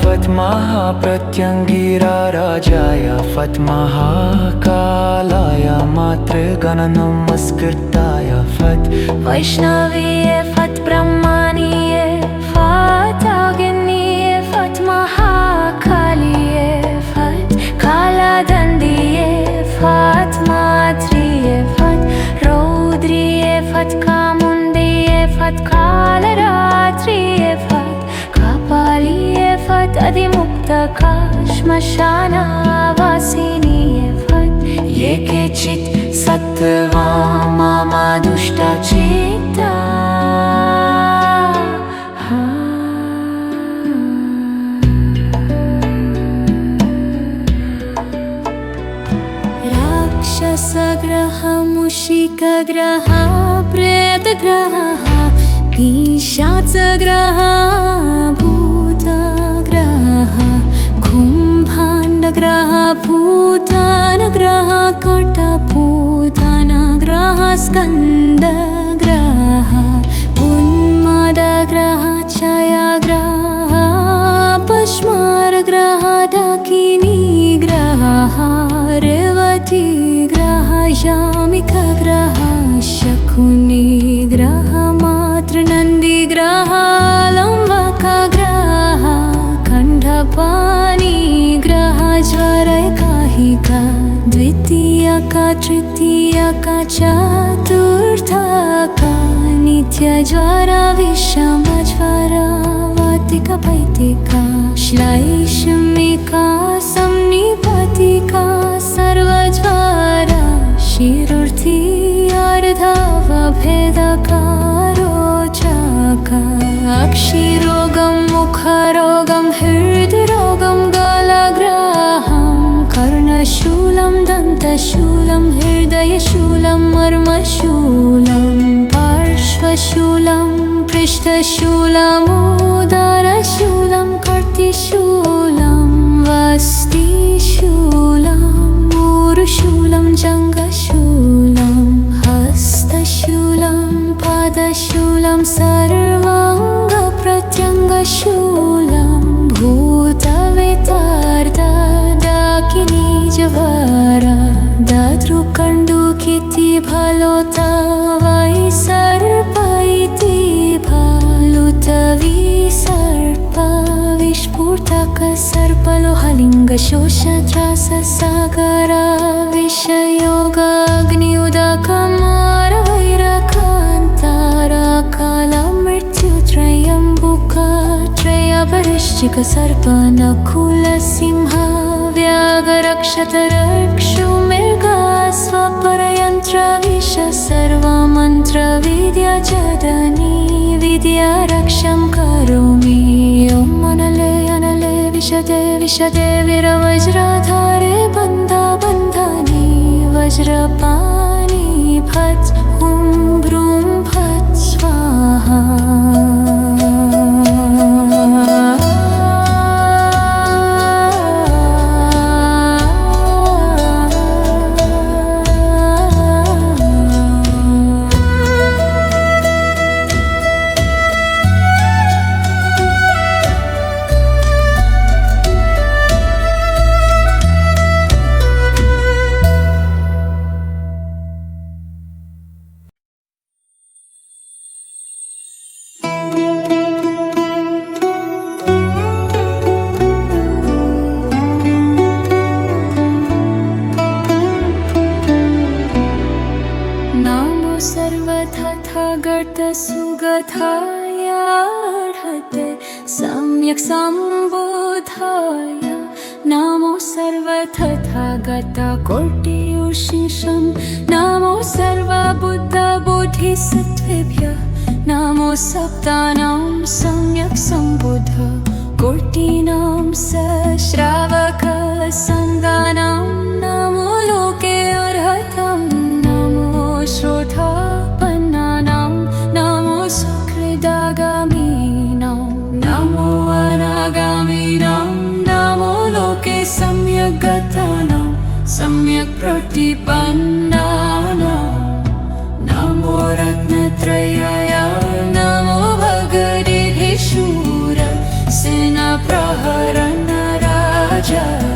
फट् महाप्रत्यङ्गिरा राजाय फट् महाकालाय मातृगणनमस्कृताय फट् वैष्णवीये फट् ब्रह्मणीये फट् अग्निये फट् महाकालिये फट् कालदण्डिये फट् मात्रिये फट् रौद्रिये फट् कामुण्डिये फट् कालरात्रिये फट् कपालिये फट् अधिमुक्तका श्मशानवासिनीये फट् ये केचित् सत्त्वा मम दुष्टचित्ता राक्षसग्रह मूषिकग्रह प्रेतग्रह पिशाचग्रह भूतग्रह कुम्भाण्डग्रह भूतानग्रह कटभूतानग्रह स्कन्दग्रह उन्मादग्रह क्षयग्रह पश्मारग्रह डाकिनीग्रह रेवतीग्रह यामिकग्रह शकुनिग्रह मातृनन्दिग्रह लम्बकग्रह खण्डपाणिग्रह ज्वरैकाहिका द्वितीयका तृतीयका चतुर्थका नित्यज्वरा विषमज्वरा वातिका पैतिका श्लैषमिका संनिपतिका सर्वज्वरा शिरुर्थी अर्धवभेदका रोचका अक्षिरोगं मुखरोगं हृद्रोगं गलग्रहं कर्णशूलं दन्तशूलं हृदयशूलं मर्मशूलं पार्श्वशूलं पृष्ठशूलमुदरशूलं कर्तिशूलं वस्तिशूलं ऊरुशूलं जङ्घशूलं हस्तशूलं पादशूलं सर्वाङ्गप्रत्यङ्गशूलं भूतवेतार्दा डाकिनीज्वरा दातृकण्डुकिति भलोता वै सर्प इति भालुतविसर्प विस्फुटक सर्पलोहलिङ्गशोषत्राससागरा विषयोगाग्निउदकमारवैरकान्तराकालमृत्युत्रयम्बुकत्रयपरिश्चिक सर्पनकुलसिंह व्याघ्रक्षतरक्षुमृगा स्वपरयन्त्रविष सर्वमन्त्रविद्याजननी विद्यारक्षं करोमि ॐ अनले अनले विशदे विशदे वीरवज्रधारे बन्धा बन्धानि वज्रपाणि फट् हुं भ्रूं फट् स्वाहा समवर्तसुगधायार्हते सम्यक् सम्बुधाय नमो सर्वतथागतकोटियुषिषं नमो सर्वबुद्धबोधिसत्त्वेभ्यः नमो सप्तानां सम्यक् सम्बुद्ध कोटिनां सश्रावकसङ्गानां नमो लोके अर्हतं नमो श्रोतापन्नानां नमो सुकृदागामीनां नमो अनागामीनां नमो लोके सम्यक् गतानां सम्यक् प्रतिपन्नानां नमो रत्नत्रयाय नमो भगवते शूर सेनाप्रहरणराजाय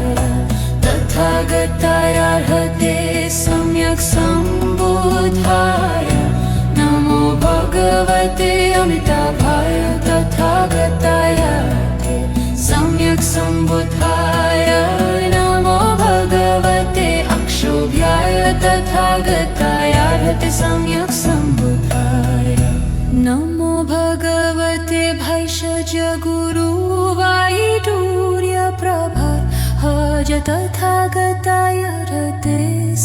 तथागतायार्हते सम्यक् सम्बुधाय नमो भगवते अमिताभाय तथागतायार्हते सम्यक् सम्बुधाय नमो भगवते अक्षोभ्याय तथागतायार्हते सम्यक् सम्बुधाय नमो भगवते भैषज गुरुवायुर्यप्रभाहज तथागतायार्हते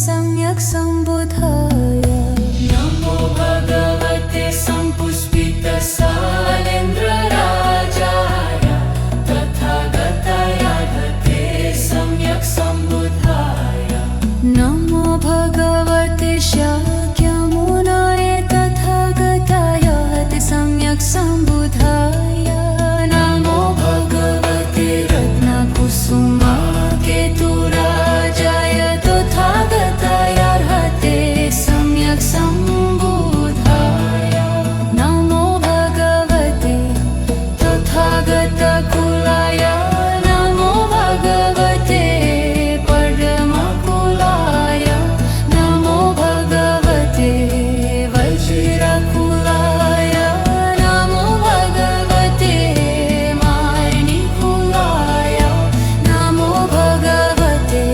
सम्यक् सम्बुधाय नमो भगवते सम्पुष्पितसालेन्द्रराजाय तथागतायार्हते सम्यक् सम्बुधाय नमो भगवते शाक्यमुनये तथागतायार्हते सम्यक् सम्बुधाय नमो भगवते रत्नकुसुमाकेतुराजाय तथागतायार्हते सम्यक् सम्बुधाय नमो भगवते तथागतकुलाय नमो भगवते परमकुलाय नमो भगवते वज्रकुलाय नमो भगवते मार्निकुलाय नमो भगवते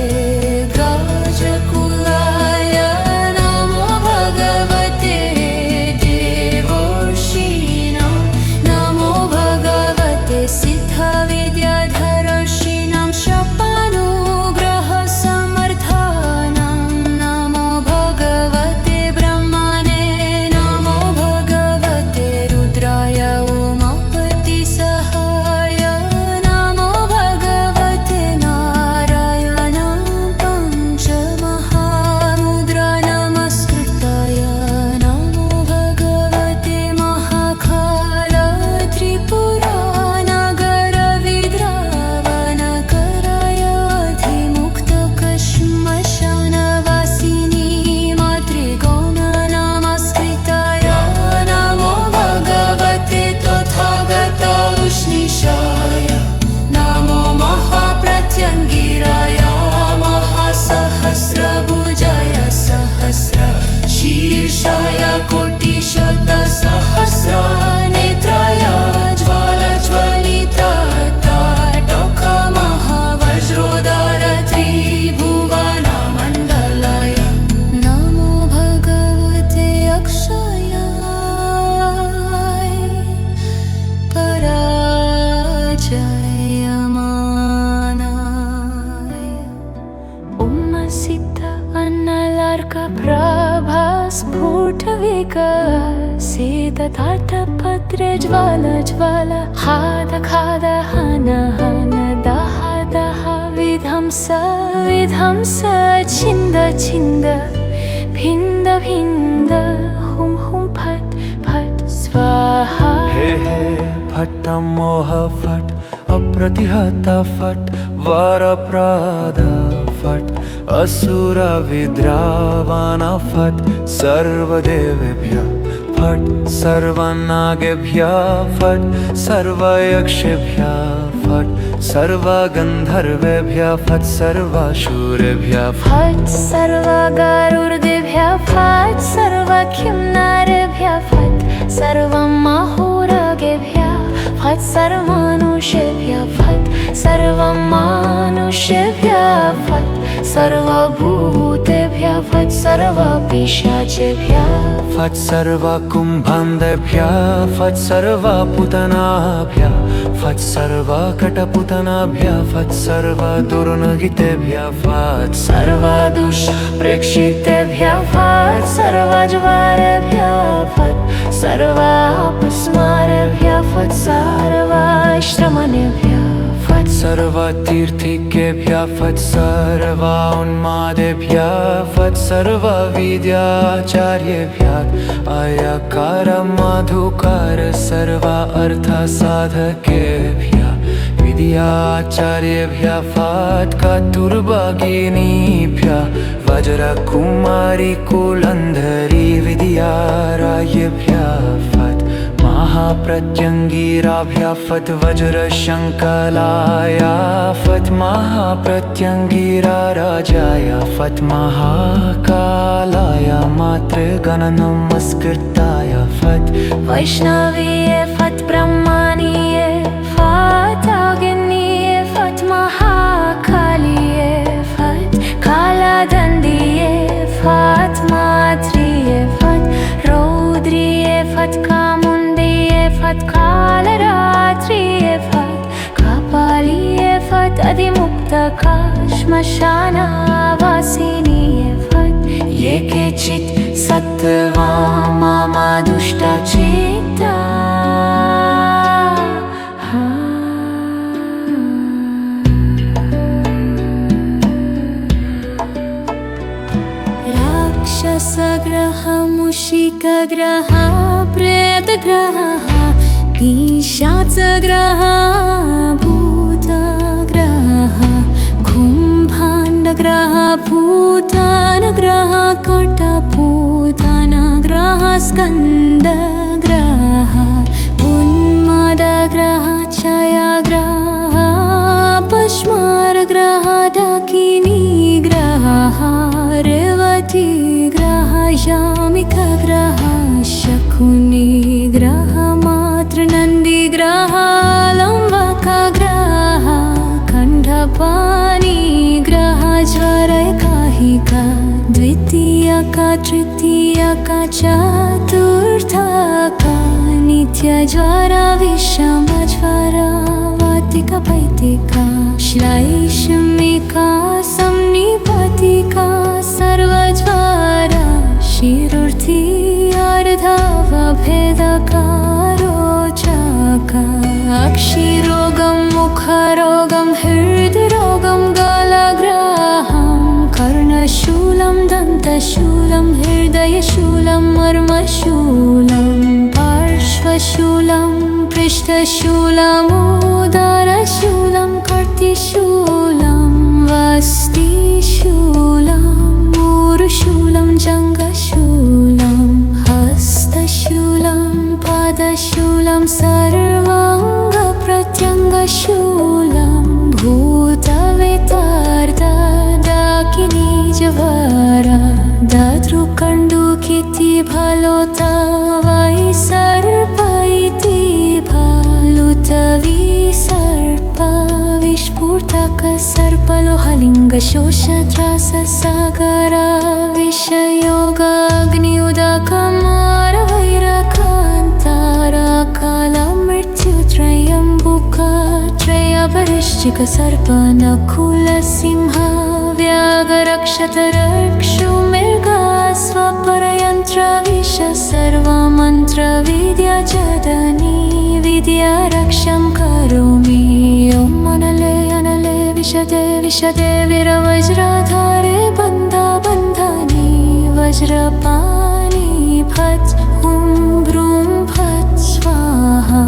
गाजकुलाय नमो भगवते देवर्षीणां नमो भगवते सिद्धविद्याधरर्षीणां शपानुग्रहसमर्थानां नमो भगवते ब्रह्मणे नमो भगवते रुद्राय उमापतिसहाय नमो भगवते नारायणां पञ्चमहामुद्रा नमस्कृताय नमो भगवते महाकाल त्रिपुरानगरविद्रावणकराय अधिमुक्तकश्मशानवासिनी मातृगौण नमस्कृताय नमो भगवते तथागतौष्णिशाय नमो महाप्रत्यङ्गिराय महासहस्रभुजाय सहस्रशीर्षाय कोटिशतसहस्रनेत्राय ज्वालज्वलिताटकमहावज्रोदर त्रिभुवनमण्डलाय नमो भगवते अक्षयाय पराजयमानाय उम्मसिद्ध अन्नलार्कप्रभास्फुटविकसितताटपत्रे ज्वाल हाद खाद हन हन दह दह विध्वंस विध्वंस छिन्द छिन्द भिन्द भिन्द हुं हुं फट् फट् स्वाहा हे हे फट् मोह फट् अप्रतिहत फट् वरप्रद फट् असुर विद्रावण फट् सर्वदेवेभ्यः फट् सर्वनागेभ्यः फट् सर्वयक्षेभ्यः फट् सर्वगन्धर्वेभ्यः फट् सर्वासुरेभ्यः फट् सर्वगरुर्गेभ्यः फट् सर्वखिन्नरेभ्यः फट् सर्वमहोरगेभ्यः फट् सर्वमनुष्येभ्यः फट् सर्वमानुष्येभ्यः फट् सर्वभूतेभ्यः फट् सर्वपिशाचेभ्यः फट् सर्वकुम्भान्धेभ्यः फट् सर्वपूतनाभ्यः फट् सर्वकटपूतनाभ्यः फट् सर्वदुर्नगितेभ्यः फट् सर्वदुष्प्रेक्षितेभ्यः फट् सर्वज्वारेभ्यः फट् सर्वापस्मारेभ्यः फट् सर्वाश्रमणेभ्यः फट् सर्वतीर्थिकेभ्यः फट् सर्वोन्मादेभ्यः फट् सर्वविद्याचार्येभ्यः अयकार मधुकार सर्व अर्थसाधकेभ्यः विद्याचार्येभ्यः फट् कतुर्भगिनीभ्यः वज्रकुमारी कुलन्धरी विद्यारायेभ्यः फट् महाप्रत्यङ्गिराभ्यः फट् वज्रशङ्कलाय फट् महाप्रत्यङ्गिरा राजाय फट् महाकालाय मातृगणनमस्कृताय फट् वैष्णवीये फट् ब्रह्मणीये फट् अग्निये फट् महाकालिये फट् कालदण्डिये फट् मात्रिये फट् रौद्रिये फट् कामुन्दिये फट् कालरात्रिये फट् कपालिये फट् अधिमुक्तका श्मशानवासिनीये फट् ये केचित् सत्त्वा मम दुष्टचित्ता राक्षसग्रह मूषिकग्रह प्रेतग्रह पिशाचग्रह भूतग्रह कुम्भाण्डग्रह भूतानग्रह कटपूतनग्रह स्कन्दग्रह उन्मादग्रह क्षयग्रह पश्मारग्रह डाकिनीग्रह रेवतीग्रह यामिकग्रह शकुनिग्रह मातृनन्दिग्रह लम्बकग्रह खण्डपाणिग्रह ज्वरैकाहिका द्वितीयका तृतीयका चतुर्थका नित्यज्वरा विषमज्वरा वातिका पैतिका श्लैषमिका संनिपतिका सर्वज्वरा शिरुर्थी अर्धवभेदका रोचका अक्षिरोगं मुखरोगं हृद्रोगं गलग्रहं कर्णशूलं दन्तशूलं हृदयशूलं मर्मशूलं पार्श्वशूलं पृष्ठशूलमुदरशूलं कर्तिशूलं वस्तिशूलं मूरुशूलं जङ्घशूलं हस्तशूलं पादशूलं सर्वाङ्गप्रत्यङ्गशूलं भूतवेतार्दडाकिनीजवरा दद्रुकण्डुकिति भलोता वै सर्प इति भलुतविसर्प विस्फुटक सर्पलोहलिङ्गशोषत्राससागर विषयोगाग्नियुदकमारवैरकान्तारकालमृत्युत्रयम्बुक त्रयबलिश्चिक सर्पनकुल सिंह व्याघ्रक्षतरक्षुमृगा स्वपरयन्त्रविष सर्वमन्त्रविद्याजदनी विद्यारक्षं करोमि ॐ अनले अनले विशदे विशदे वीरवज्राधारे बन्धा बन्धनि वज्रपाणि फट् हुं भ्रूं फट् स्वाहा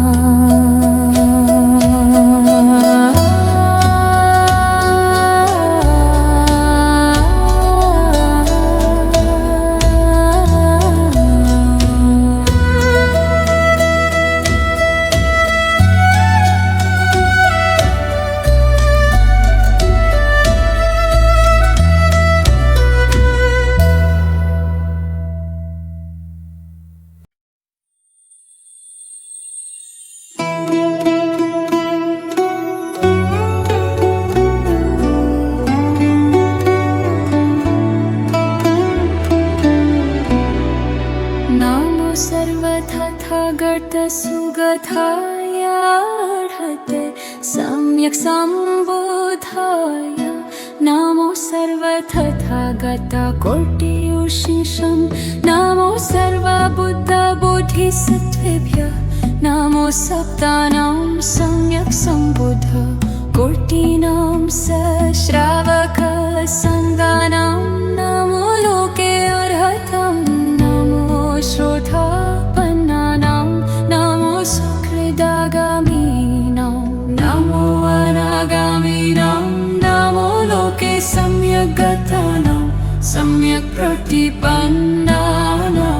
सुगताय अर्हते सम्यक् सम्बुद्धाय नमो सर्वतथागतकोटियुर्शिषं नमो सर्वबुद्धबोधिसत्त्वेभ्यः नमो सप्तानां सम्यक् सम्बुद्ध कोटिनां सश्रावकसङ्गानां नमो लोके अर्हतं नमो श्रोतापन्नानां नमो सुकृदागामीनां नमो अनागामीनां नमो लोके सम्यक् गतानां सम्यक् प्रतिपन्नानां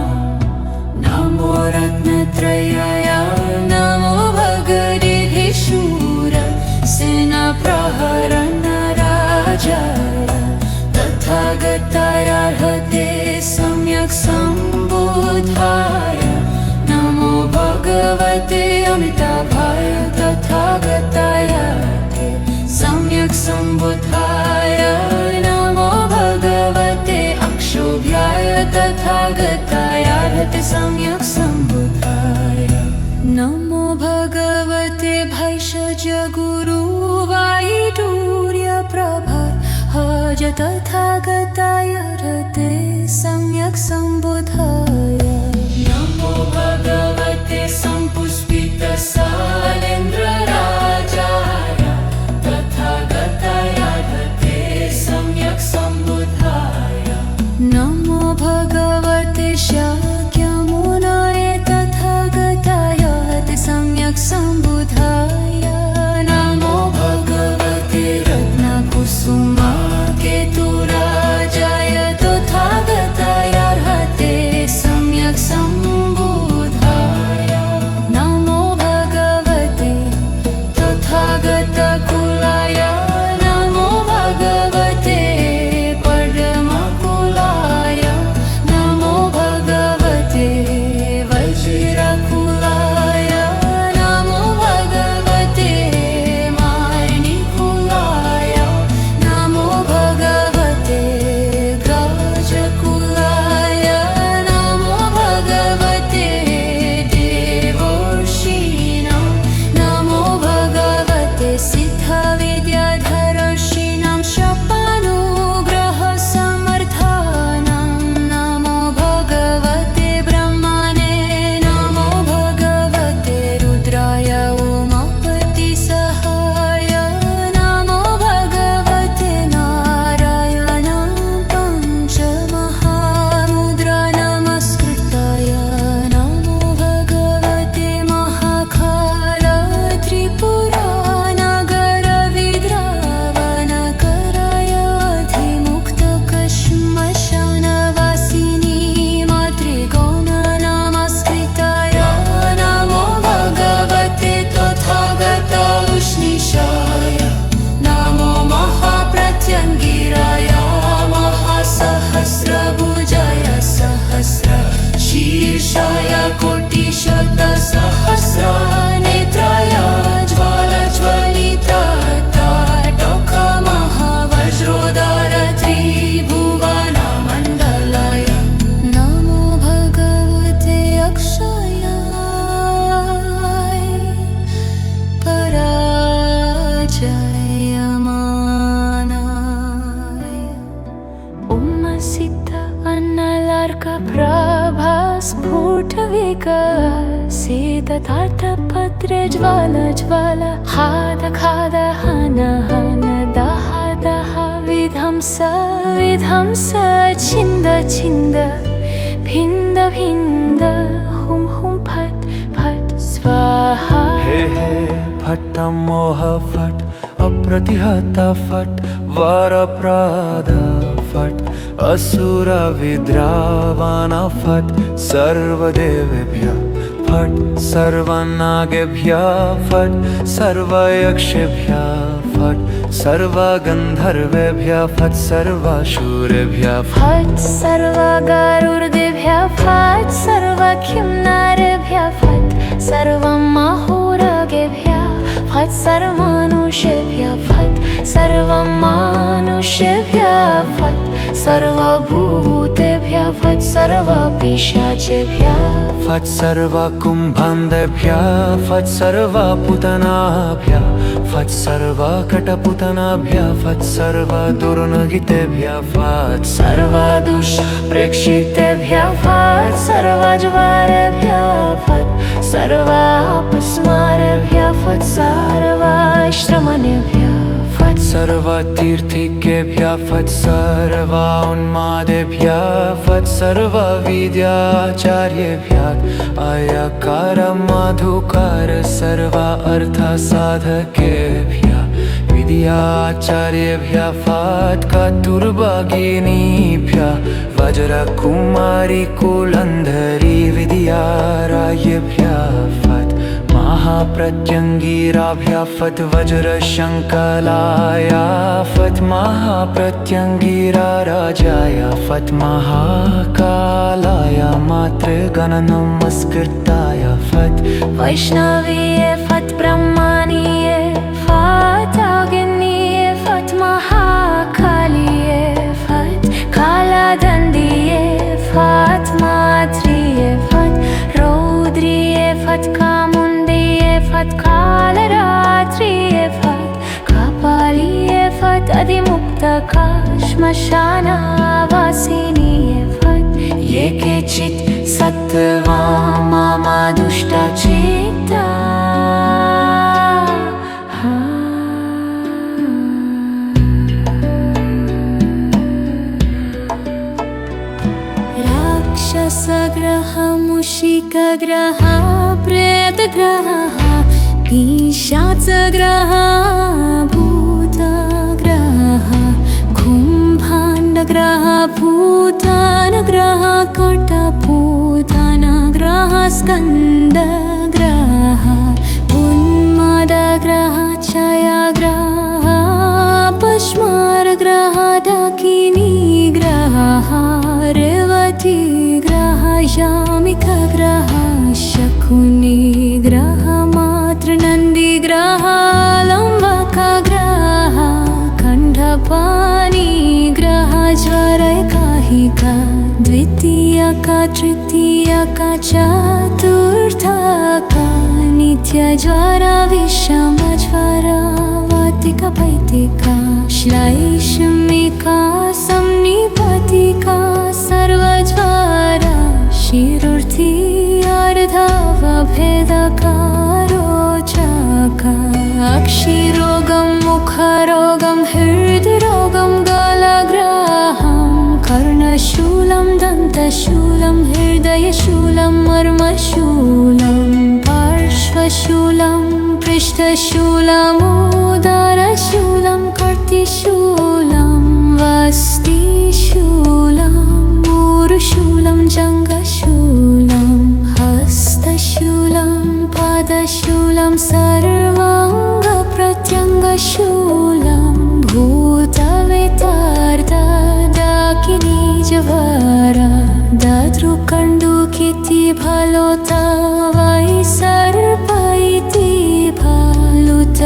नमो रत्नत्रयाय नमो भगवद्गीतेशूर सेनाप्रहरणराजाय तथागताय अर्हते सम्यक् सम्बुद्धाय नमो भगवते अमिताभाय तथागताय अर्हते सम्यक् सम्बुद्धाय नमो भगवते अक्षोभ्याय तथागताय अर्हते सम्यक् सम्बुद्धाय नमो भगवते भैषज गुरुवायुर्यप्रभज तथागताय अर्हते सम्यक् सम्बुद्धाय नमो भगवते सम्पुष्पितसालेन्द्रराजाय तथागताय अर्हते सम्यक् सम्बुद्धाय नमो भगवते शाक्यमुनये तथागताय अर्हते सम्यक् सम्बुद्धाय नमो भगवते रत्नकुसुमाकेतुराजाय तथागताय अर्हते सम्यक् सम्बुद्धाय नमो भगवते तथागतकुलाय नमो भगवते परमकुलाय नमो भगवते वज्रकुलाय नमो भगवते माणिकुलाय नमो भगवते गजकुलाय नमो भगवते देवर्षीणां नमो भगवते सिद्धविद्याधरर्षीणां शपानुग्रहसमर्थानां नमो भगवते ब्रह्मणे नमो भगवते रुद्राय उमापतिसहाय नमो भगवते नारायणं पञ्चमहामुद्रा नमस्कृताय नमो भगवते महाकाल त्रिपुरानगरविद्रावणकराय अधिमुक्तकश्मशानवासिनी मातृगौण नमस्कृताय नमो भगवते तथागत उष्णीषाय नमो महाप्रत्यङ्गिराय महासहस्रभुजाय सहस्रशीर्षाय कोटिशतसहस्रनेत्राय ज्वालज्वलितटोकमहावज्रोदार त्रिभुवनमण्डलाय नमो भगवते अक्षयाय पराजयमानाय उम्मसिद्ध अन्नलार्कप्रभा स्फुटविकसिततार्थपत्रे ज्वाल हाद खाद हन हन दह दह विध्वंस विध्वंस छिन्द छिन्द भिन्द भिन्द हुं हुं फट् फट् स्वाहा हे हे फट् मोह फट् अप्रतिहत फट् वरप्रद फट् असुर विद्रावण फट् सर्वदेवेभ्यः फट् सर्वनागेभ्यः फट् सर्वयक्षेभ्यः फट् सर्वगन्धर्वेभ्यः फट् सर्वासुरेभ्यः फट् सर्वगरुर्गेभ्यः फट् सर्वखिन्नरेभ्यः फट् सर्वमहोरगेभ्यः फट् सर्वमनुष्येभ्यः फट् सर्वमनुष्येभ्यः फट् सर्वभूतेभ्यः फट् सर्व पिशाचेभ्यः फट् सर्व कुम्भान्धेभ्यः फट् सर्व पुतनाभ्यः फट् सर्व कटपुतनाभ्यः फट् सर्व दुर्नगितेभ्यः फट् सर्व दुष्प्रेक्षितेभ्यः फट् सर्व ज्वारेभ्यः फट् सर्व अपस्मारेभ्यः फट् सर्व श्रमणेभ्यः फट् सर्व तीर्थिकेभ्यः फट् सर्व उन्मादेभ्यः फट् सर्व विद्याचार्येभ्यः अयकार मधुकार सर्व अर्थसाधकेभ्यः विद्याचार्येभ्यः फट् कतुर्भगिनीभ्यः वज्रकुमारी कुलन्धरी विद्यारायेभ्यः फट् महाप्रत्यङ्गिराभ्यः फट् वज्रशङ्कलाय फट् महाप्रत्यङ्गिरा राजाय फट् महाकालाय मातृगणनमस्कृताय फट् वैष्णवीये फट् ब्रह्मणीये फट् अग्निये फट् महाकालिये फट् कालदण्डिये फट् मात्रिये फट् रौद्रिये फट् कामुण्डिये फट् कालरात्रिये फट् कपालिये फट् अधिमुक्तका श्मशानवासिनीये फट् ये केचित् सत्त्वा मम दुष्टचित्ता राक्षसग्रह मूषिकग्रह प्रेतग्रह पिशाचग्रह भूतग्रह कुम्भाण्डग्रह भूतानग्रह कटभूतानग्रह स्कन्दग्रह उन्मादग्रह क्षयग्रह पश्मारग्रह डाकिनीग्रह रेवतीग्रह यामिकग्रह शकुनिग्रह मातृनन्दिग्रह लम्बकग्रह खण्डपाणिग्रह ज्वरैकाहिका द्वितीयका तृतीयका चतुर्थका नित्यज्वरा विषमज्वरा वातिका पैतिका श्लैषमिका संनिपतिका सर्वज्वरा शिरुर्थी अर्धवभेदका रोचका अक्षिरोगं मुखरोगं हृद्रोगं गलग्रहं कर्णशूलं दन्तशूलं हृदयशूलं मर्मशूलं पार्श्वशूलं पृष्ठशूलमुदरशूलं कर्तिशूलं वस्तिशूलं ऊरुशूलं जङ्घशूलं हस्तशूलं पादशूलं सर्वाङ्गप्रत्यङ्गशूलं भूतवेतार्धडाकिनीज्वरा दातृकण्डुकिति फलोता वै सर्प इति फलुतविसर्प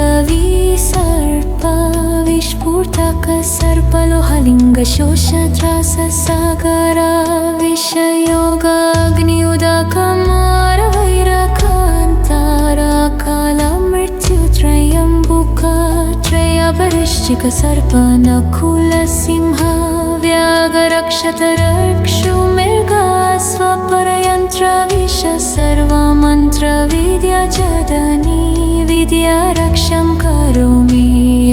विस्फुटक सर्पलोहलिङ्गशोषत्राससागरा विषयोगाग्नियुदकमारवैरकान्ताराकालमृत्युत्रयम्बुका त्रयपरिश्चिक सर्पनकुलसिंह व्याघ्रक्षतरक्षुमृगा स्वपरयन्त्रविष सर्वमन्त्रविद्या जदनी विद्यारक्षं करोमि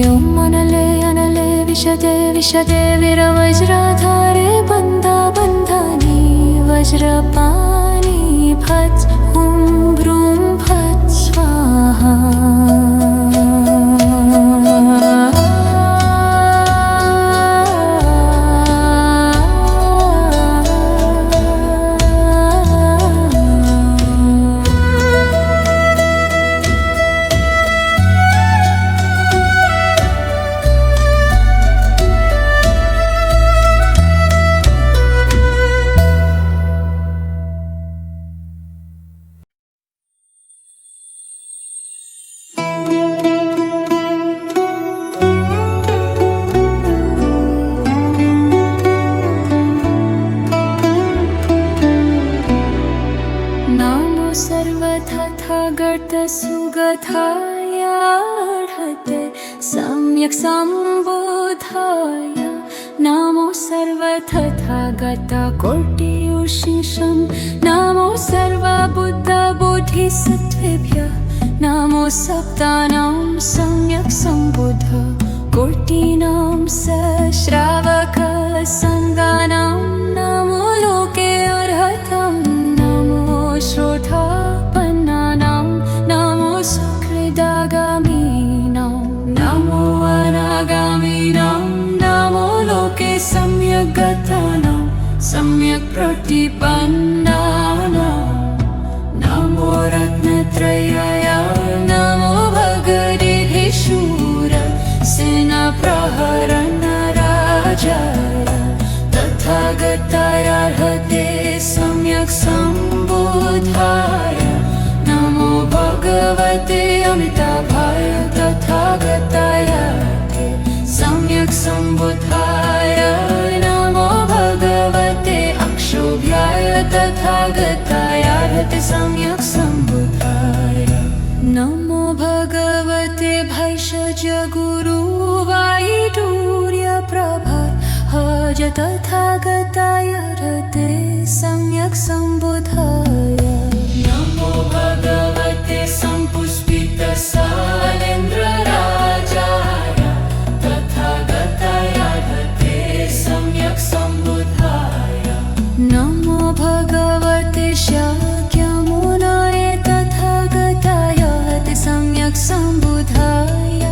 ॐ अनले अनले विशदे विशदे वीरवज्रधारे बन्धानि वज्रपाणि फट् हुं भ्रूं फट् स्वाहा संबुद्धायार्हते सम्यक् संबुद्धाय नमो सर्वतथागतकोटियुषिषं नमो सर्वबुद्धबोधिसत्त्वेभ्यः नमो सप्तानां सम्यक् सम्बुद्ध कोटिनां सश्रावकसङ्गानां नमो लोके अर्हतं नमो श्रोतापन्नानां नमो सुकृदागामीनां नमो अनागामीनां नमो लोके सम्यक् गतानां सम्यक् प्रतिपन्नानां नमो रत्नत्रयाय नमो भगवद्गीतेशूर सेनाप्रहरणराजाय तथागतायार्हते सम्यक् सम्बुद्धाय नमो भगवते अमिताभाय तथागताय सम्यक् सम्बुद्धाय नमो भगवते अक्षोभ्याय तथागतायार्हते सम्यक् सम्बुद्धाय नमो भगवते भैषज गुरुवायुटूर्यप्रभाहज तथागतायार्हते सम्यक् सम्बुद्धाय नमो भगवते सम्पुष्पितसालेन्द्रराजाय तथागतायार्हते सम्यक् सम्बुद्धाय नमो भगवते शाक्यमुनये तथागतायार्हते सम्यक् सम्बुद्धाय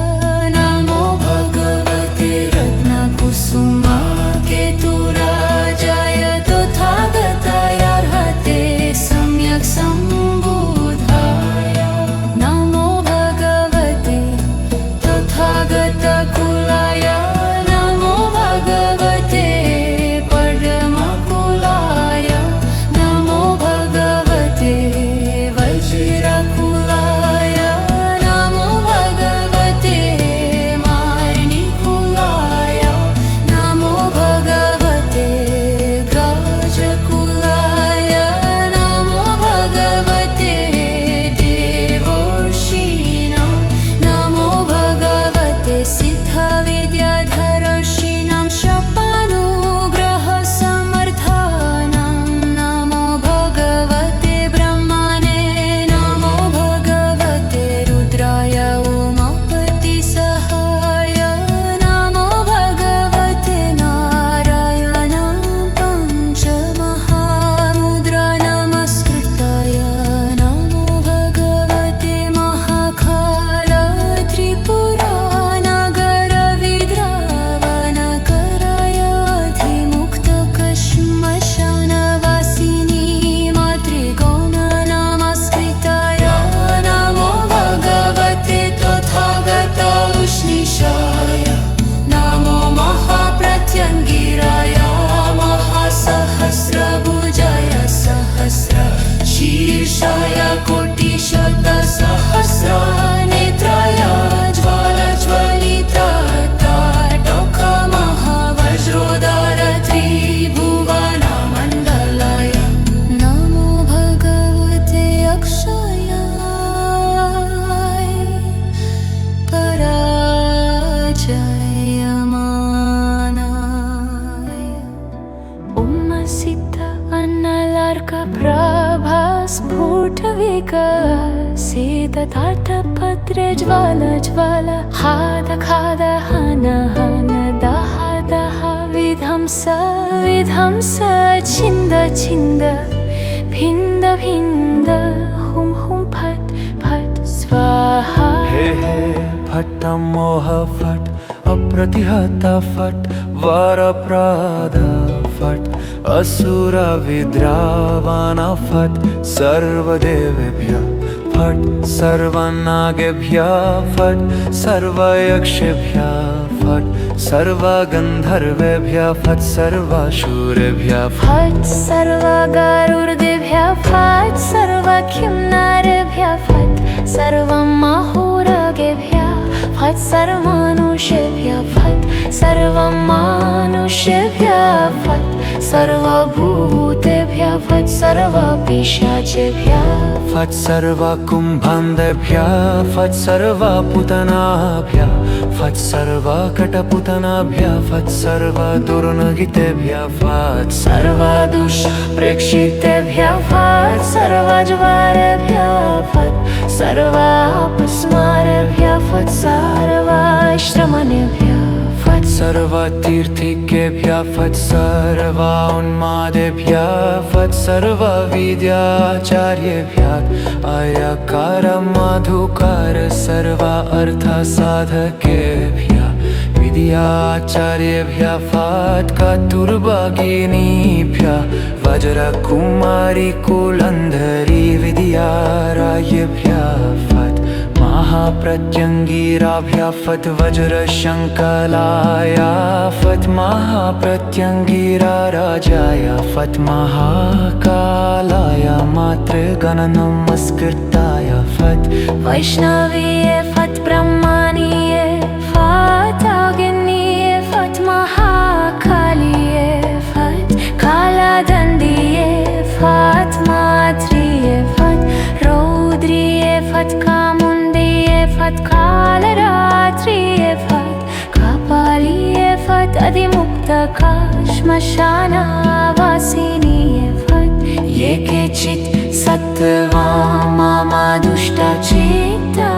नमो भगवते रत्नकुसुमाकेतुराजाय तथागतायार्हते सम्यक् सम्बुद्धाय नमो भगवते तथागतकुलाय नमो भगवते परमकुलाय नमो भगवते वज्रकुलाय नमो भगवते मार्णिकुलाय नमो भगवते गाजकुलाय नमो भगवते देवर्षीणां नमो भगवते सिद्धविद्याधरर्षीणां शपानुग्रहसमर्थानां नमो भगवते ब्रह्मणे नमो भगवते रुद्राय उमापतिसहाय नमो भगवते नारायणां पञ्चमहामुद्रा नमस्कृताय नमो भगवते महाकाल त्रिपुरानगरविद्रावणकराय अधिमुक्तकश्मशानवासिनी मातृगौण नमस्कृताय नमो भगवते तथागत उष्णीषाय नमो महाप्रत्यङ्गिराय महासहस्रभुजाय सहस्रशीर्षाय कोटिशतसहस्रनेत्राय ज्वालज्वलितटोकमहावज्रोदर त्रिभुवनमण्डलाय नमो भगवते अक्षयाय पराजयमानाय उम्मसिद्ध अन्नलार्कप्रभा स्फुटविकसितताटपत्रे ज्वाला ज्वाला हाद खाद हन हन दह दह विध्वंस विध्वंस छिन्द छिन्द भिन्द भिन्द हुं हुं फट् फट् स्वाहा हे हे फट् मोह फट् अप्रतिहता फट् वरप्रद फट् असुरविद्रावण फट् सर्वदेवेभ्यः फट् सर्वनागेभ्यः फट् सर्वयक्षेभ्यः फट् सर्वगन्धर्वेभ्यः फट् सर्वासुरेभ्यः फट् सर्वगरुडेभ्यः फट् सर्वकिंनरेभ्यः फट् सर्वमहोरगेभ्यः फट् सर्वमनुष्येभ्यः फट् सर्वमनुष्येभ्यः फट् सर्वभूतेभ्यः फट् सर्व पिशाचेभ्यः फट् सर्व कुम्भान्धेभ्यः फट् सर्व पूतनाभ्यः फट् सर्व कटपूतनाभ्यः फट् सर्व दुर्नगितेभ्यः फट् सर्व दुष्प्रेक्षितेभ्यः फट् सर्व ज्वारेभ्यः फट् सर्व अपस्मारेभ्यः फट् सर्व श्रमणेभ्यः फट् सर्व तीर्थिकेभ्यः फट् सर्व उन्मादेभ्यः फट् सर्व विद्याचार्येभ्यः अयकार मधुकार सर्व अर्थसाधकेभ्यः विद्याचार्येभ्यः फट् कतुर्भगिनीभ्यः वज्रकुमारी कुलन्धरी विद्यारायेभ्यः फट् महाप्रत्यङ्गिराभ्यः फट् वज्रशङ्कलाय फट् महाप्रत्यङ्गिरा राजाय फट् महाकालाय मातृगणनमस्कृताय फट् वैष्णवीये फट् ब्रह्मणीये फट् अग्निये फट् महाकालीये फट् कालदण्डिये फट् मात्रिये फट् रौद्रिये फट् कामुण्डिये फट् कालरात्रिये फट् कपालिये फट् अधिमुक्तका श्मशानवासिनीये फट् ये केचित् सत्त्वा मम दुष्टचित्ता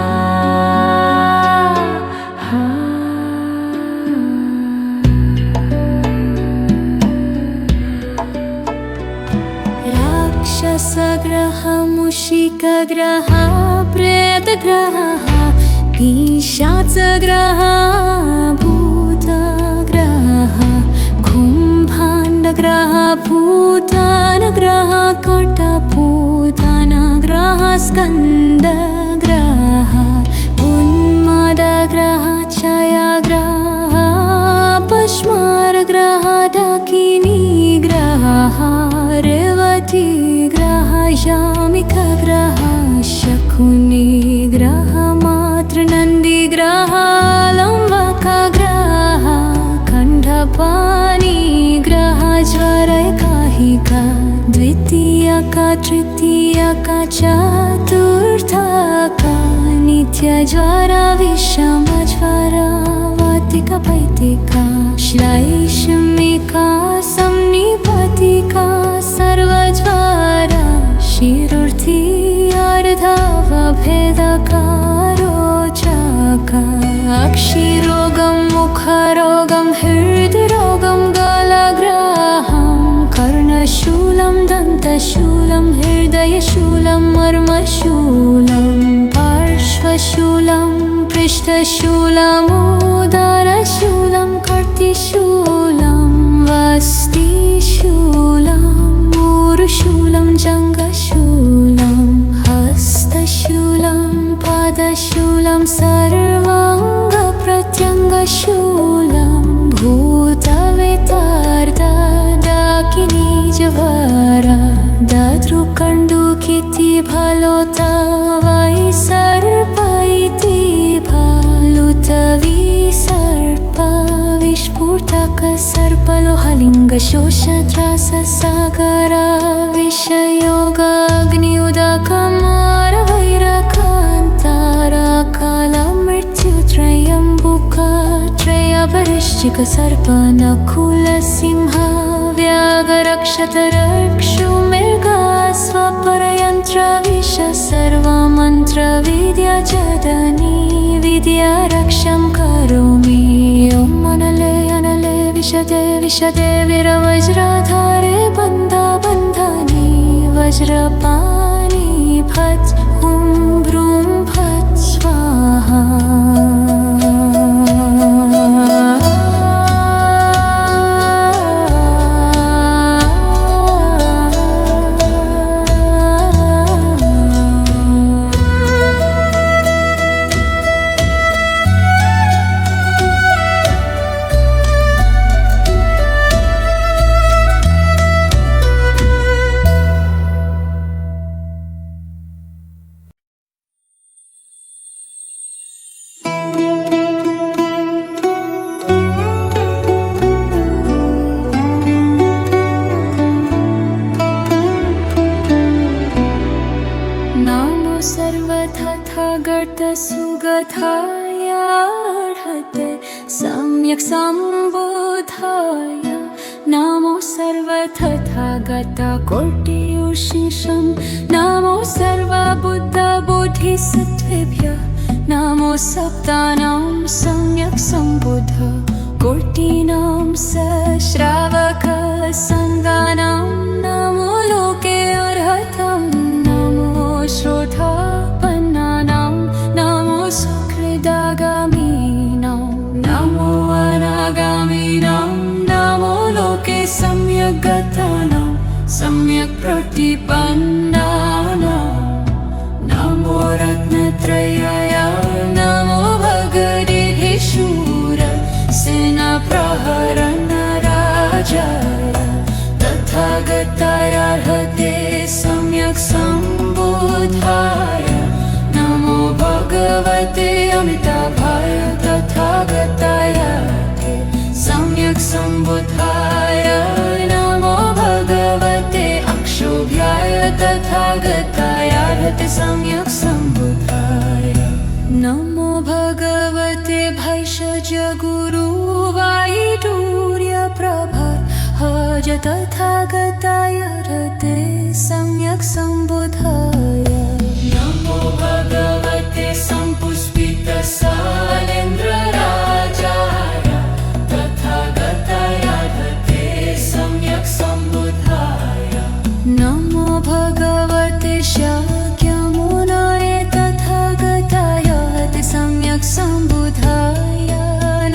राक्षसग्रह मूषिकग्रह प्रेतग्रह पिशाचग्रह भूतग्रह कुम्भाण्डग्रह भूतानग्रह कटपूतनग्रह स्कन्दग्रह उन्मादग्रह क्षयग्रह पश्मारग्रह डाकिनीग्रह रेवतीग्रह यामिकग्रह शकुनिग्रह मातृनन्दिग्रह लम्बकग्रह खण्डपाणिग्रह ज्वरैकाहिका द्वितीयका तृतीयका चतुर्थका नित्यज्वरा विषमज्वरा वातिका पैतिका श्लैषमिका संनिपतिका सर्वज्वरा शिरुर्थी अर्धवभेदका रोचका अक्षिरोगं मुखरोगं हृद्रोगं गलग्रहं कर्णशूलं दन्तशूलं हृदयशूलं मर्मशूलं पार्श्वशूलं पृष्ठशूलमुदरशूलं कर्तिशूलं वस्तिशूलं मूरुशूलं जङ्गशूलं हस्तशूलं पादशूलं सर्वाङ्गप्रत्यङ्गशूलं भूतवेतार्दडाकिनीज्वरा दद्रुकण्डुकिति भलोता वै सर्प इति भालुतविसर्प विस्फुटक सर्पलोहलिङ्गशोषत्राससागर विषयोगाग्निउदकमारवैरकान्तराकालमृत्युत्रयम्बुकत्रयपरिश्चिक सर्पनकुलसिंह व्याघ्रक्षतरक्षुमृगा स्वपरयन्त्रविष सर्वमन्त्रविद्याजदनी विद्यारक्षं करोमि ॐ अनले अनले विशदे विशदे वीरवज्रधारे बन्धबन्धनी वज्रपाणि फट् हुं भ्रूं फट् स्वाहा सर्वथाय अर्हते सम्यक् सम्बुद्धाय नमो सर्वतथागत कोटियुषिषं नमो सर्वबुद्धबोधिसत्त्वेभ्यः नमो सप्तानां सम्यक् सम्बुद्ध कोटिनां सश्रावक संगानां नमो लोके अर्हतं नमो श्रोतापन्नानां नमो सुकृदागामिनां नमो अनागामिनां नमो लोके सम्यक् गतानां सम्यक् प्रतिपन्नानां नमो रत्नत्रयाय नमो भगवते शूर सेनाप्रहरणराजाय तथागताय अर्हते सम्यक् सम्बुद्धाय नमो भगवते अमिताभाय तथागताय अर्हते सम्यक् सम्बुद्धाय नमो भगवते अक्षोभ्याय तथागताय अर्हते सम्यक् सम्बुद्धाय नमो भगवते भैषज गुरुवायुर्यप्रभाहज तथागताय अर्हते सम्यक् सम्बुद्धाय नमो भगवते सम्पुष्पितसालेन्द्रराजाय तथागताय अर्हते सम्यक् सम्बुद्धाय नमो भगवते शाक्यमुनये तथागताय अर्हते सम्यक् सम्बुद्धाय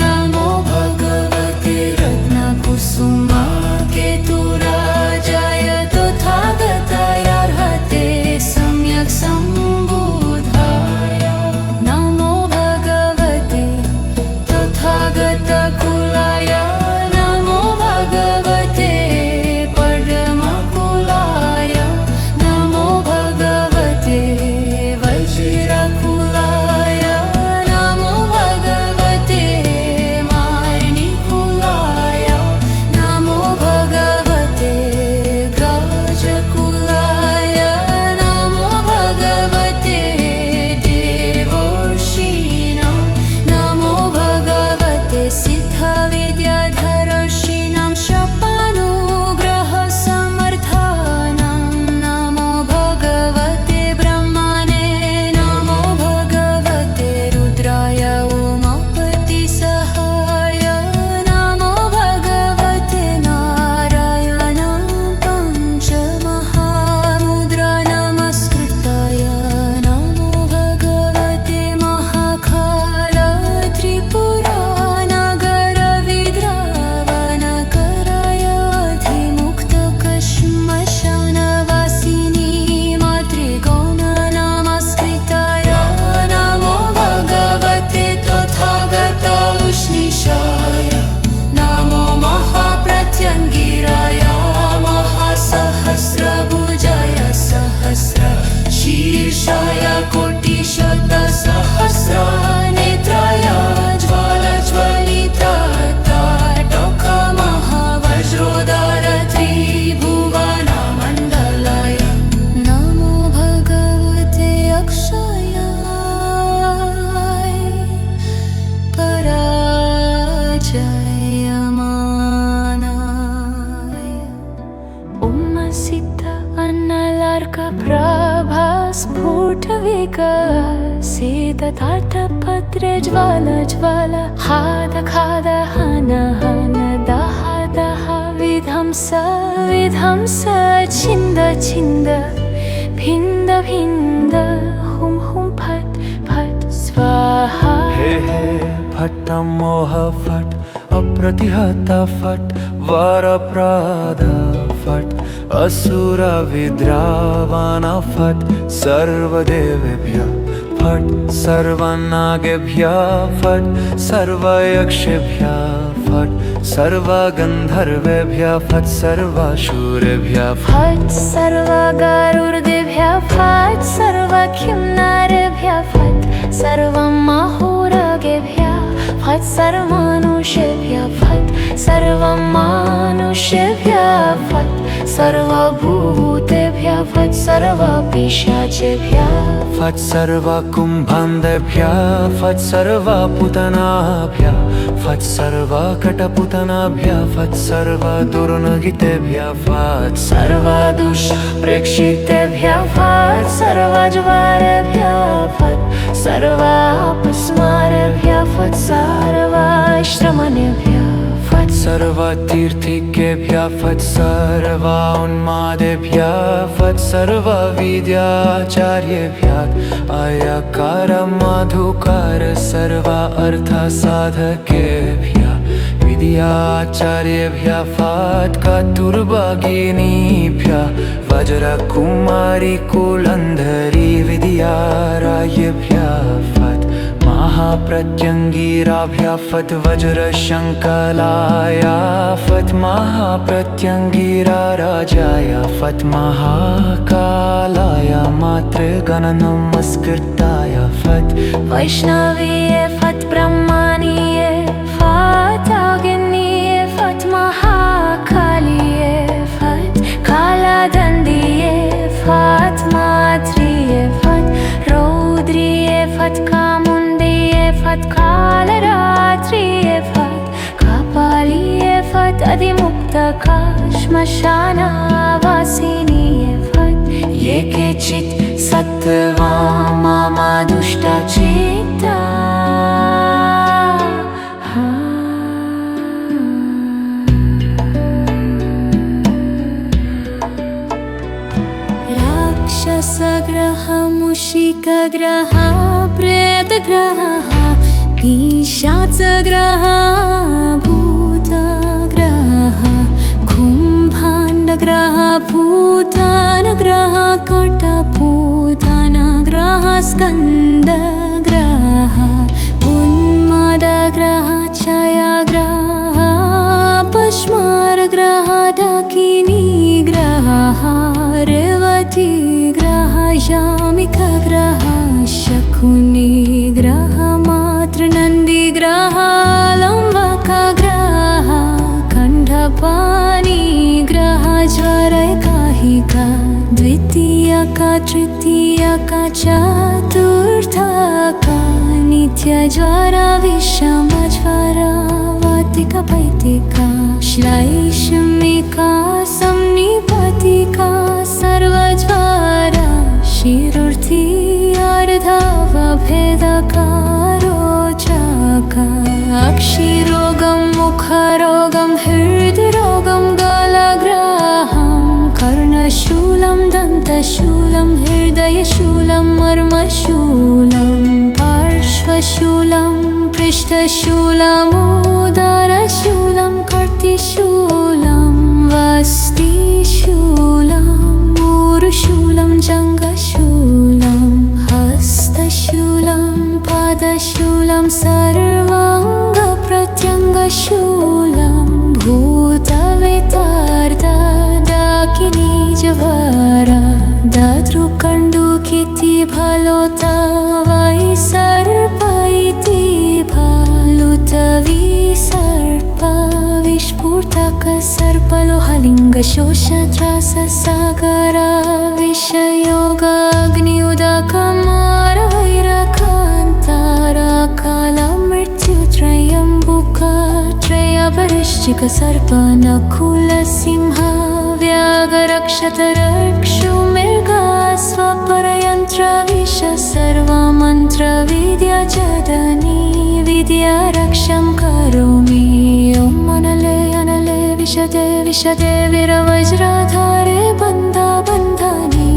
नमो भगवते रत्नकुसुमाकेतुराजाय तथागताय अर्हते सम्यक् सम्बुद्धाय नमो भगवते तथागतकुलाय नमो भगवते परमकुलाय नमो भगवते वज्रकुलाय नमो भगवते मार्णिकुलाय नमो भगवते गजकुलाय नमो भगवते देवर्षीणां नमो भगवते सिद्धविद्याधरर्षीणां शपानुग्रहसमर्थानां नमो भगवते ब्रह्मणे नमो भगवते रुद्राय उमापतिसहाय नमो भगवते नारायणां पञ्चमहामुद्रा नमस्कृताय नमो भगवते महाकाल त्रिपुरानगरविद्रावणकराय अधिमुक्तकश्मशानवासिनी मातृगौण नमस्कृताय नमो भगवते तथागत उष्णीषाय नमो महाप्रत्यङ्गिराय महासहस्रभुजाय सहस्रशीर्षाय कोटिशतसहस्रनेत्राय ज्वालज्वलितताटकमहावज्रोदर त्रिभुवनमण्डलाय नमो भगवते अक्षयाय पराजयमानाय उम्मसिद्ध अन्नलार्कप्रभा स्फुटविकसितताटपत्रे ज्वाल हाद खाद हन हन दह दह विध्वंस विध्वंस छिन्द छिन्द भिन्द भिन्द हुं हुं फट् फट् स्वाहा हे हे फट् मोह फट् अप्रतिहता फट् वरप्रद फट् असुर विद्रावण फट् सर्वदेवेभ्यः फट् सर्वनागेभ्यः फट् सर्वयक्षेभ्यः फट् सर्वगन्धर्वेभ्यः फट् सर्वासुरेभ्यः फट् सर्वगरुडेभ्यः फट् सर्वखिन्नरेभ्यः फट् सर्वमहोरगेभ्यः फट् सर्वमनुष्येभ्यः फट् सर्वमनुष्येभ्यः फट् सर्वभूतेभ्यः फट् सर्व पिशाचेभ्यः फट् सर्व कुम्भान्धेभ्यः फट् सर्व पूतनाभ्यः फट् सर्व कटपूतनाभ्यः फट् सर्व दुर्नगितेभ्यः फट् सर्व दुष्प्रेक्षितेभ्यः फट् सर्व ज्वारेभ्यः फट् सर्व अपस्मारेभ्यः फट् सर्व श्रमणेभ्यः फट् सर्व तीर्थिकेभ्यः फट् सर्व उन्मादेभ्यः फट् सर्व विद्याचार्येभ्यः अयकार मधुकार सर्व अर्थसाधकेभ्यः विद्याचार्येभ्यः फट् कतुर्भगिनीभ्यः वज्रकुमारी कुलन्धरी विद्यारायेभ्यः फट् महाप्रत्यङ्गिराभ्यः फट् वज्रशङ्कलाय फट् महाप्रत्यङ्गिरा राजाय फट् महाकालाय मातृगणनमस्कृताय फट् वैष्णवीये फट् ब्रह्मणीये फट् अग्निये फट् महाकालिये फट् कालदण्डिये फट् मात्रिये फट् रौद्रिये फट् कामुण्डिये फट् कालरात्रिये फट् कपालिये फट् अधिमुक्तका श्मशानवासिनीये फट् ये केचित् सत्त्वा मम दुष्टचित्ता राक्षसग्रह मूषिकग्रह प्रेतग्रह पिशाचग्रह भूतग्रह कुम्भाण्डग्रह भूतानग्रह कटपूतनग्रह स्कन्दग्रह उन्मादग्रह क्षयग्रह पश्मारग्रह डाकिनीग्रह रेवतीग्रह यामिकग्रह शकुनिग्रह मातृनन्दिग्रह लम्बकग्रह कण्ठपाणिग्रह ज्वरैकाहिका द्वितीयका तृतीयका चतुर्थका नित्यज्वरा विषमज्वरा वातिका पैतिका श्लैषमिका संनिपतिका सर्वज्वरा शिरुर्थी अर्धवभेदका रोचका अक्षिरोगं मुखरोगं हृद्रोगं गलग्रहं कर्णशूलं दन्तशूलं हृदयशूलं मर्मशूलं पार्श्वशूलं पृष्ठशूलमुदरशूलं कर्तिशूलं वस्तिशूलं ऊरुशूलं जङ्घशूलं हस्तशूलं पादशूलं सर्वाङ्गप्रत्यङ्गशूलं भूतवेतार्ध डाकिनीज्वरा ददृकण्डुकिति भलोता वै सर्प इति भालुतविसर्प विस्फुटक सर्पलोहलिङ्गशोषत्राससागर विषयोगाग्नियुदकमारवैरकान्तराकालमृत्युत्रयम्बुकत्रयपरिश्चिक सर्पनकुलसिंह व्याघ्रक्षतरक्षुमृगा स्वपरयन्त्रविष सर्वमन्त्रविद्याजदनी विद्यारक्षं करोमि ॐ अनले अनले विशदे विशदे वीरवज्राधारे बन्धा बन्धानि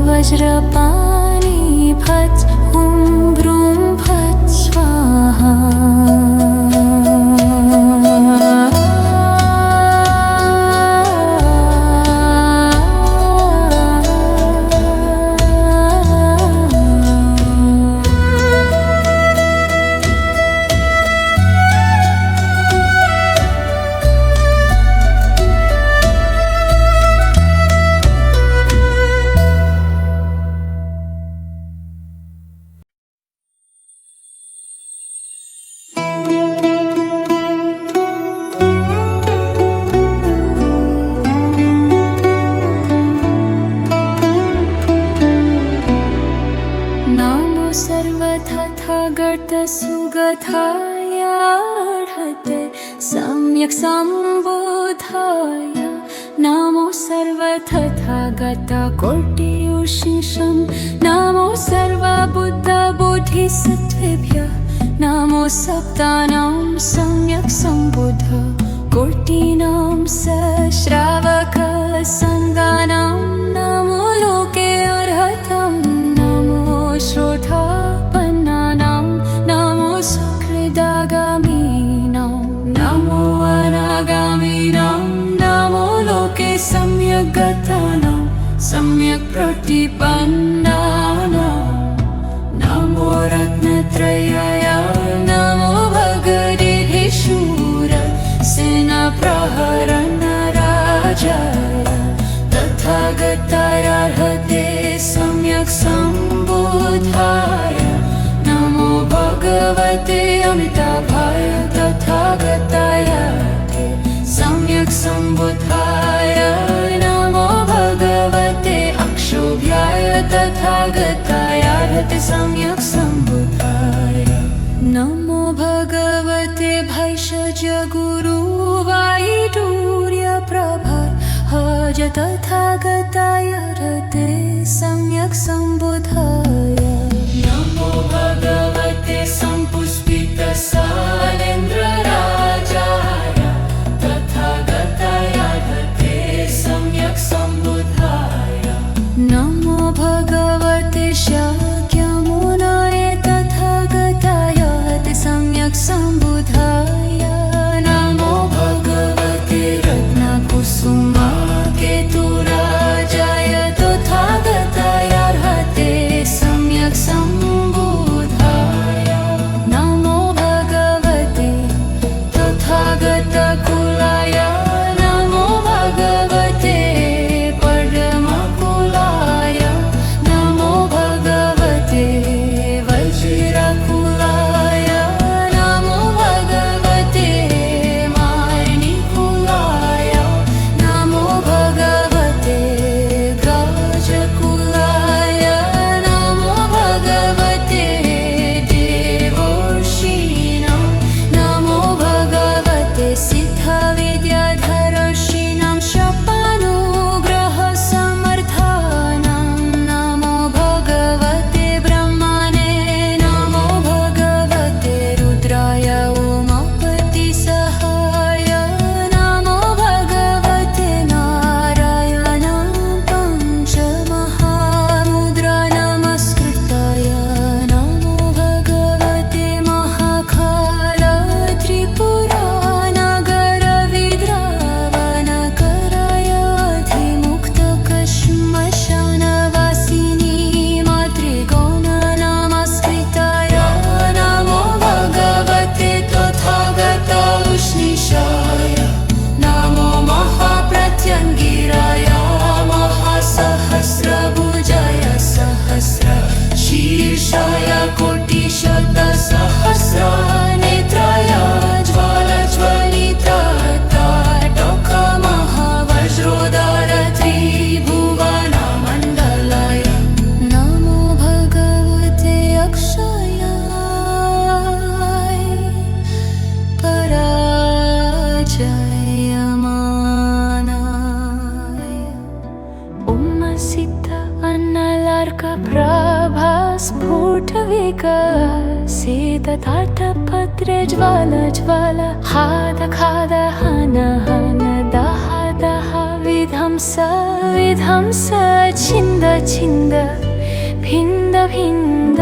वज्रपाणि फट् हुं भ्रूं फट् स्वाहा सुगताय अर्हते सम्यक् सम्बुद्धाय नमो सर्वतथागतकोटियुषिषं नमो सर्वबुद्धबोधिसत्त्वेभ्यः नमो सप्तानां सम्यक् सम्बुद्ध कोटिनां सश्रावकसङ्गानां नमो लोके अर्हतं नमो श्रोतापन्नानां नमो सुकृदागामीनां नमो अनागामीनां नमो लोके सम्यक् गतानां सम्यक् प्रतिपन्नानां नमो रत्नत्रयाय नमो भगवते शूर सेनाप्रहरणराजाय तथागताय अर्हते सम्यक् सम्बुद्धाय नमो भगवते अमिताभाय तथागताय अर्हते सम्यक् सम्बुद्धाय नमो भगवते अक्षोभ्याय तथागताय अर्हते सम्यक् सम्बुद्धाय नमो भगवते भैषज गुरुवायुर्यप्रभाहज तथागताय अर्हते सम्यक् सम्बुद्धाय नमो भगवते सम्पुष्पितसालेन्द्रराजाय तथागताय अर्हते सम्यक् सम्बुद्धाय नमो भगवते शाक्यमुनाय तथागताय अर्हते सम्यक् सम्बुद्धाय नमो भगवते रत्नकुसुमाकेतुराजाय तथागताय अर्हते सम्यक् सम्बुद्धाय नमो भगवते तथागतकुलाय नमो भगवते परमकुलाय नमो भगवते वज्रकुलाय नमो भगवते मार्णिकुलाय नमो भगवते गाजकुलाय नमो भगवते देवर्षीणां नमो भगवते सिद्धविद्याधरर्षीणां शपानुग्रहसमर्थानां नमो भगवते ब्रह्मणे नमो भगवते रुद्राय उमापतिसहाय नमो भगवते नारायणां पञ्चमहामुद्रा नमस्कृताय नमो भगवते महाकाल त्रिपुरानगरविद्रावणकराय अधिमुक्तकश्मशानवासिनी मातृगौण नमस्कृताय नमो भगवते तथागत उष्णीषाय नमो महाप्रत्यङ्गिराय महासहस्रभुजाय सहस्रशीर्षाय कोटिशतसहस्रनेत्राय ज्वालज्वलिताटकमहावज्रोदर त्रिभुवनमण्डलाय नमो भगवते अक्षयाय पराजयमानाय उम्मसिद्ध अन्नलार्कप्रभास्फुटविकसितताटपत्रे ज्वाल हाद खाद हन हन दह दह विध्वंस विध्वंस छिन्द छिन्द भिन्द भिन्द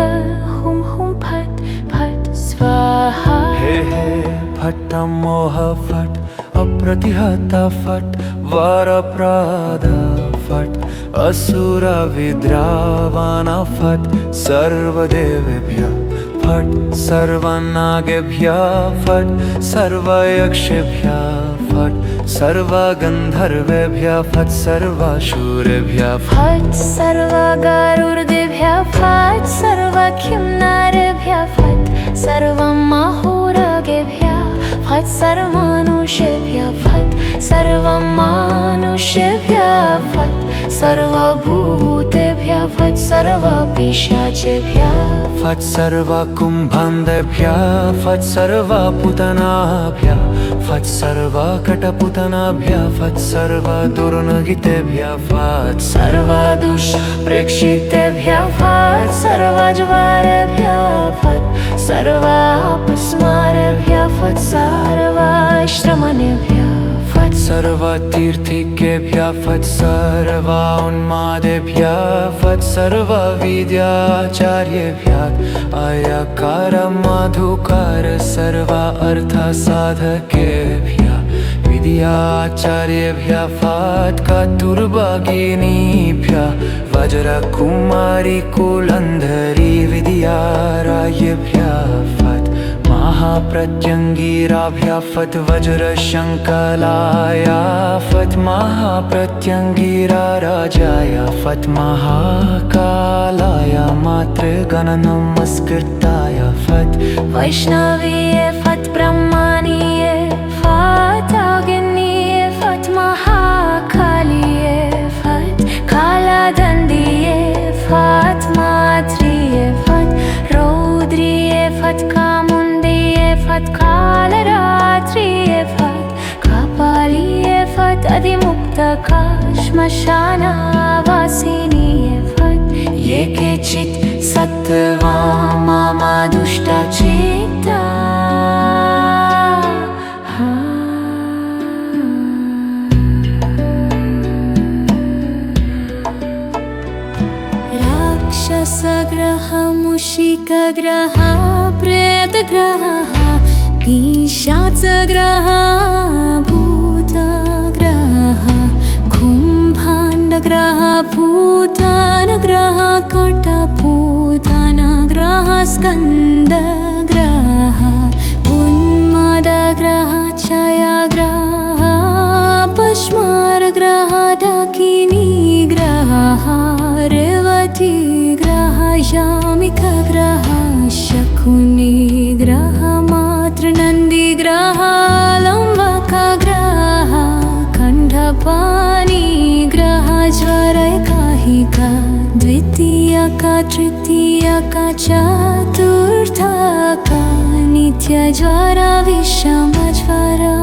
हुं हुं फट् फट् स्वाहा हे हे फट् मोह फट् अप्रतिहत फट् वरप्रद फट् असुर विद्रावण फट् सर्वदेवेभ्यः फट् सर्वनागेभ्यः फट् सर्वयक्षेभ्यः फट् सर्वगन्धर्वेभ्यः फट् सर्वासुरेभ्यः फट् सर्वगरुर्देभ्यः फट् सर्वखिन्नारेभ्यः फट् सर्वमहोरगेभ्यः फट् सर्वमनुष्येभ्यः फट् सर्वमानुष्येभ्यः फट् सर्वभूतेभ्यः भूतेभ्यः फट् सर्वा पिशाचेभ्यः फट् सर्वा कुम्भान्धेभ्यः फट् सर्वा पूतनाभ्यः फट् सर्वा कटपूतनाभ्यः फट् सर्वा दुर्नगितेभ्यः फट् सर्वा दुष्प्रेक्षितेभ्यः फट् सर्वा ज्वारेभ्यः फट् सर्वा अपस्मारेभ्यः फट् सर्वा श्रमणेभ्यः फट् सर्वा तीर्थिकेभ्यः फट् सर्वा उन्मादेभ्यः फट् सर्वा विद्याचार्येभ्यः अयकार मधुकार सर्वा अर्थसाधकेभ्यः विद्याचार्येभ्यः फट् कतुर्भगिनीभ्यः वज्रकुमारी कुलन्धरी विद्यारायेभ्यः फट् महाप्रत्यङ्गिराभ्यः फट् वज्रशङ्कलाय फट् महाप्रत्यङ्गिरा राजाय फट् महाकालाय मातृगणनमस्कृताय फट् वैष्णवीये फट् ब्रह्मणीये फट् अग्निये फट् महाकालिये फट् कालदण्डिये फट् मात्रिये फट् रौद्रिये फट् कामुन्दिये फट् कालरात्रिये फट् कपालिये फट् अधिमुक्तका श्मशानवासिनीये फट् ये केचित् सत्त्वा मम दुष्टचित्ता राक्षसग्रह मूषिकग्रह प्रेतग्रह पिशाचग्रह भूतग्रह कुम्भाण्डग्रह भूतानग्रह कटपूतनग्रह स्कन्दग्रह उन्मादग्रह क्षयग्रह पश्मारग्रह डाकिनीग्रह रेवतीग्रह यामिकग्रह शकुनिग्रह मातृनन्दिग्रह लम्बकग्रह खण्डपाणिग्रह ज्वरैकाहिका द्वितीयका तृतीयका चतुर्थका नित्यज्वरा विषमज्वरा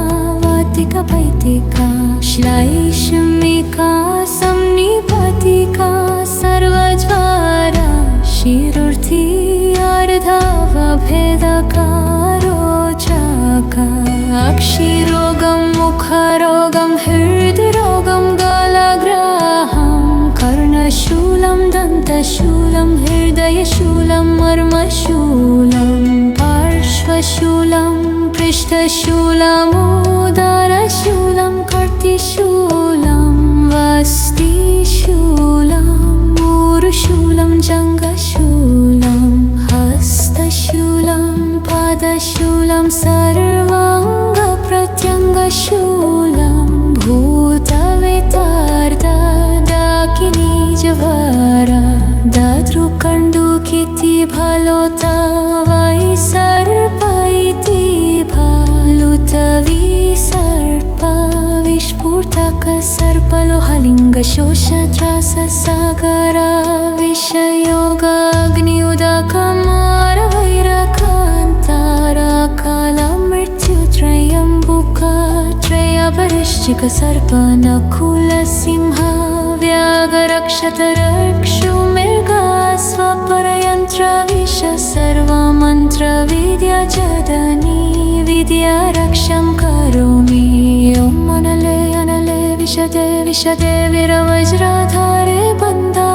वातिका पैतिका श्लैषमिका संनिपतिका सर्वज्वरा शिरुर्थी अर्धवभेदका रोचका अक्षिरोगं मुखरोगं हृद्रोगं गलग्रहं कर्णशूलं दन्तशूलं हृदयशूलं मर्मशूलं पार्श्वशूलं पृष्ठशूलमुदरशूलं कर्तिशूलं वस्तिशूलं ऊरुशूलं जङ्घशूलं हस्तशूलं पादशूलं सर्वाङ्गप्रत्यङ्गशूलं भूतवेतार्दाकिनीजवरा दातृकण्डुकिति भलोता वै सर्प इति भालुतविसर्प विस्फुटक सर्पलोहलिङ्गशोषत्राससागर विषयोगाग्नियुदकमारवैरकान्तारकालमृत्युत्रयम्बुक त्रयवृश्चिक सर्पनकुल सिंह व्याघ्रक्षतरक्षुमृगा स्वपरयन्त्रविष सर्वमन्त्रविद्याजदनी विद्यारक्षं करोमि ॐ अनले अनले विशदे विशदे वीरवज्राधारे बन्धा